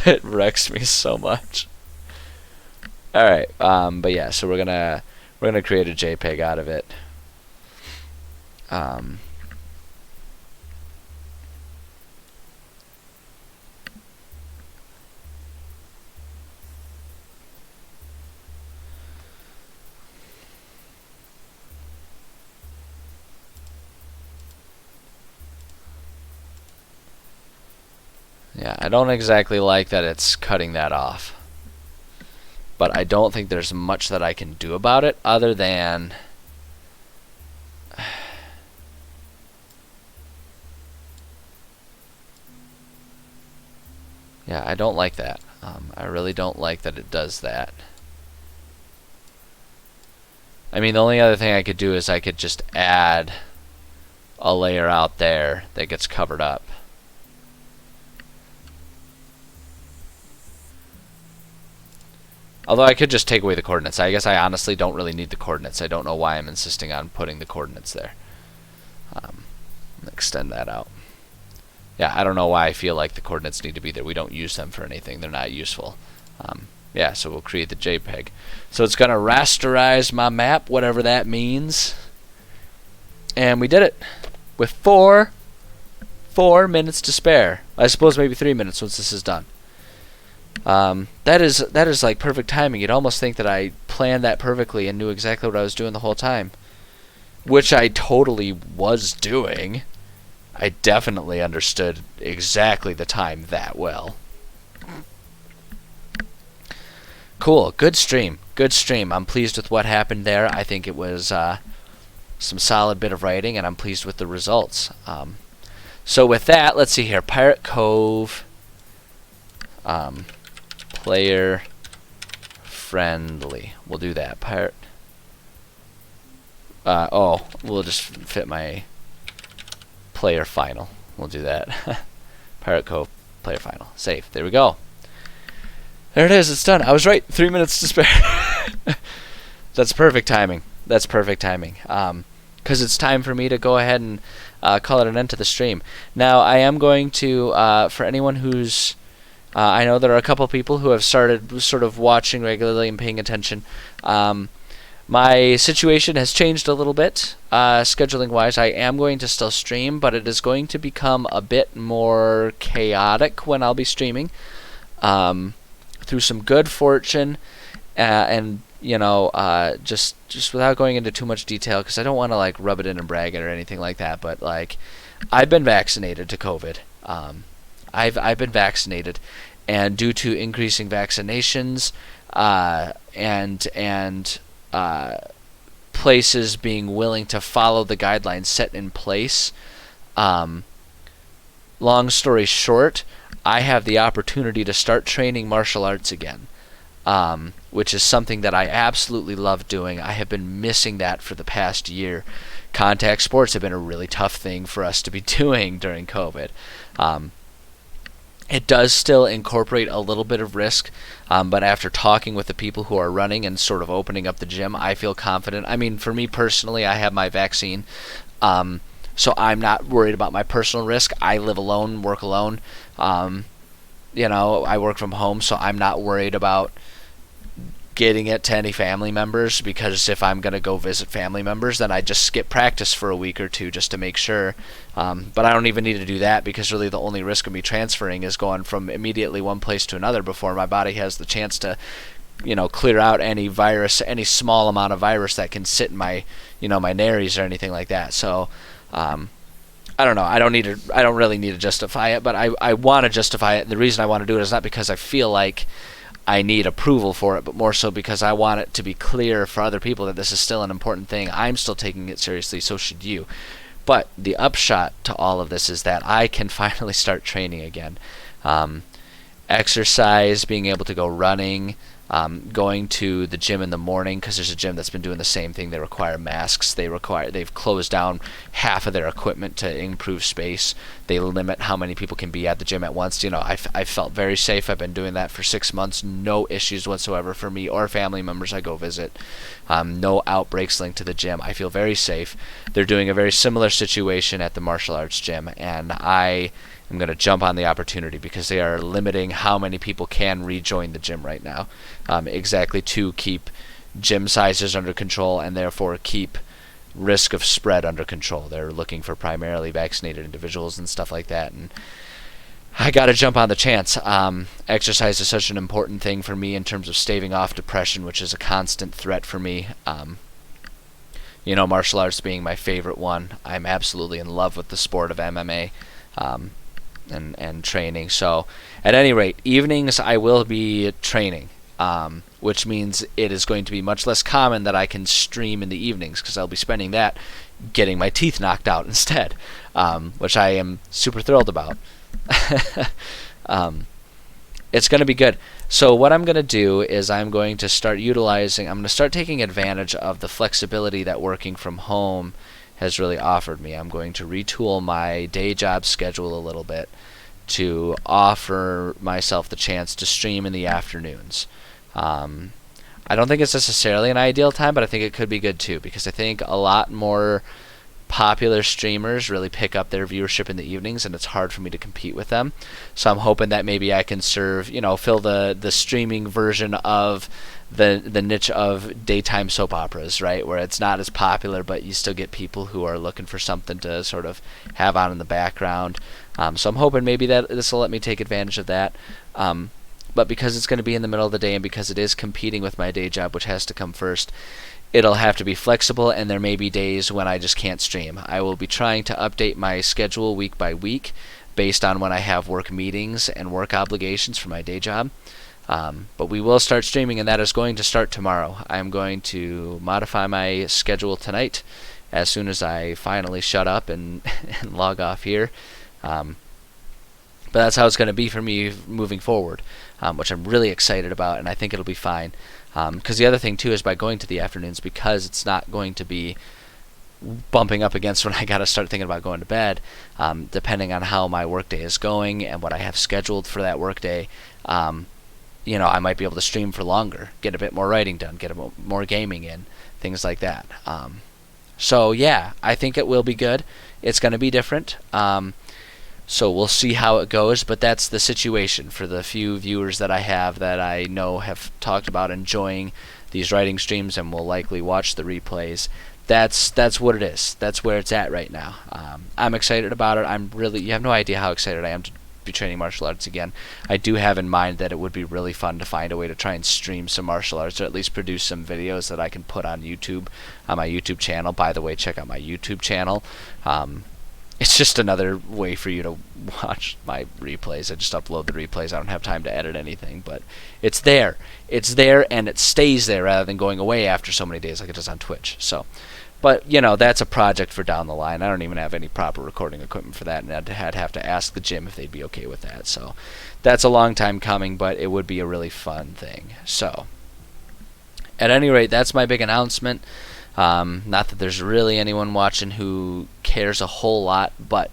It wrecks me so much. All right, but yeah, so we're gonna create a JPEG out of it. Yeah, I don't exactly like that it's cutting that off. But I don't think there's much that I can do about it other than... Yeah, I don't like that. I really don't like that it does that. I mean, the only other thing I could do is I could just add a layer out there that gets covered up. Although I could just take away the coordinates. I guess I honestly don't really need the coordinates. I don't know why I'm insisting on putting the coordinates there. Extend that out. Yeah, I don't know why I feel like the coordinates need to be there. We don't use them for anything. They're not useful. Yeah, so we'll create the JPEG. So it's going to rasterize my map, whatever that means. And we did it with four minutes to spare. I suppose maybe 3 minutes once this is done. That is like perfect timing. You'd almost think that I planned that perfectly and knew exactly what I was doing the whole time, which I totally was doing. I definitely understood exactly the time that well. Cool. Good stream. Good stream. I'm pleased with what happened there. I think it was some solid bit of writing, and I'm pleased with the results. So with that, let's see here. Pirate Cove. Player friendly. We'll do that. Pirate. We'll just fit my player final. We'll do that. Pirate Cove player final. Save. There we go. There it is. It's done. I was right. 3 minutes to spare. That's perfect timing. That's perfect timing. Because it's time for me to go ahead and call it an end to the stream. Now, I am going to, for anyone who's, I know there are a couple people who have started sort of watching regularly and paying attention. My situation has changed a little bit, scheduling-wise. I am going to still stream, but it is going to become a bit more chaotic when I'll be streaming. Through some good fortune, and you know, just without going into too much detail, because I don't want to like rub it in and brag it or anything like that. But like, I've been vaccinated to COVID. I've been vaccinated, and due to increasing vaccinations, and places being willing to follow the guidelines set in place, long story short, I have the opportunity to start training martial arts again, which is something that I absolutely love doing. I have been missing that for the past year. Contact sports have been a really tough thing for us to be doing during COVID. It does still incorporate a little bit of risk, but after talking with the people who are running and sort of opening up the gym, I feel confident. I mean, for me personally, I have my vaccine, so I'm not worried about my personal risk. I live alone, work alone. You know, I work from home, so I'm not worried about getting it to any family members, because if I'm going to go visit family members, then I just skip practice for a week or two just to make sure. But I don't even need to do that, because really the only risk of me transferring is going from immediately one place to another before my body has the chance to, you know, clear out any virus, any small amount of virus that can sit in my, you know, my nares or anything like that. So, I don't know. I don't really need to justify it, but I want to justify it. And the reason I want to do it is not because I feel like I need approval for it, but more so because I want it to be clear for other people that this is still an important thing. I'm still taking it seriously, so should you. But the upshot to all of this is that I can finally start training again. Exercise, being able to go running, going to the gym in the morning, because there's a gym that's been doing the same thing. They require masks. They've closed down half of their equipment to improve space. They limit how many people can be at the gym at once. You know, I felt very safe. I've been doing that for 6 months. No issues whatsoever for me or family members I go visit. No outbreaks linked to the gym. I feel very safe. They're doing a very similar situation at the martial arts gym, and I'm going to jump on the opportunity, because they are limiting how many people can rejoin the gym right now, exactly to keep gym sizes under control and therefore keep risk of spread under control. They're looking for primarily vaccinated individuals and stuff like that, and I got to jump on the chance. Exercise is such an important thing for me in terms of staving off depression, which is a constant threat for me. You know, martial arts being my favorite one. I'm absolutely in love with the sport of MMA. and training. So at any rate, evenings I will be training, which means it is going to be much less common that I can stream in the evenings, because I'll be spending that getting my teeth knocked out instead, which I am super thrilled about. It's going to be good. So what I'm going to do is I'm going to start taking advantage of the flexibility that working from home has really offered me. I'm going to retool my day job schedule a little bit to offer myself the chance to stream in the afternoons. I don't think it's necessarily an ideal time, but I think it could be good too, because I think a lot more popular streamers really pick up their viewership in the evenings, and it's hard for me to compete with them. So I'm hoping that maybe I can fill the streaming version of the niche of daytime soap operas, right, where it's not as popular, but you still get people who are looking for something to sort of have on in the background. So I'm hoping maybe that this will let me take advantage of that. But because it's going to be in the middle of the day, and because it is competing with my day job, which has to come first, it'll have to be flexible, and there may be days when I just can't stream. I will be trying to update my schedule week by week based on when I have work meetings and work obligations for my day job. But we will start streaming, and that is going to start tomorrow. I'm going to modify my schedule tonight as soon as I finally shut up and log off here. But that's how it's going to be for me moving forward, which I'm really excited about, and I think it'll be fine. Because the other thing too is, by going to the afternoons, because it's not going to be bumping up against when I got to start thinking about going to bed, depending on how my workday is going and what I have scheduled for that workday, I might be able to stream for longer, get a bit more writing done, get more gaming in, things like that. So yeah, I think it will be good. It's going to be different. So we'll see how it goes, but that's the situation for the few viewers that I have that I know have talked about enjoying these writing streams and will likely watch the replays. That's what it is. That's where it's at right now. I'm excited about it. You have no idea how excited I am to be training martial arts again. I do have in mind that it would be really fun to find a way to try and stream some martial arts, or at least produce some videos that I can put on YouTube, on my YouTube channel. By the way, check out my YouTube channel. It's just another way for you to watch my replays. I just upload the replays. I don't have time to edit anything, but it's there. It's there, and it stays there rather than going away after so many days like it does on Twitch. So, but that's a project for down the line. I don't even have any proper recording equipment for that, and I'd have to ask the gym if they'd be okay with that. So that's a long time coming, but it would be a really fun thing. So at any rate, that's my big announcement. Not that there's really anyone watching who cares a whole lot, but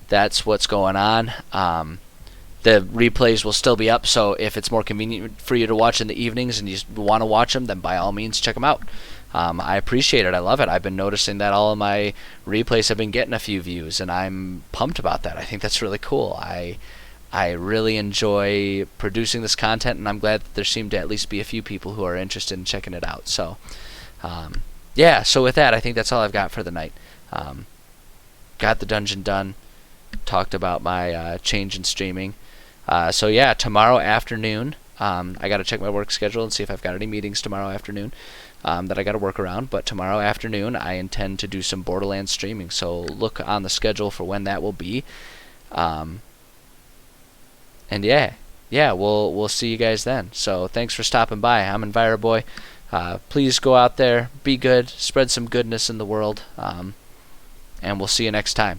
that's what's going on. The replays will still be up, so if it's more convenient for you to watch in the evenings and you want to watch them, then by all means check them out. I appreciate it. I love it. I've been noticing that all of my replays have been getting a few views, and I'm pumped about that. I think that's really cool. I really enjoy producing this content, and I'm glad that there seem to at least be a few people who are interested in checking it out. So yeah, so with that, I think that's all I've got for the night. Got the dungeon done. Talked about my change in streaming. So yeah, tomorrow afternoon, I got to check my work schedule and see if I've got any meetings tomorrow afternoon that I got to work around. But tomorrow afternoon, I intend to do some Borderlands streaming. So look on the schedule for when that will be. And yeah, we'll see you guys then. So thanks for stopping by. I'm EnviroBoy. Please go out there, be good, spread some goodness in the world, and we'll see you next time.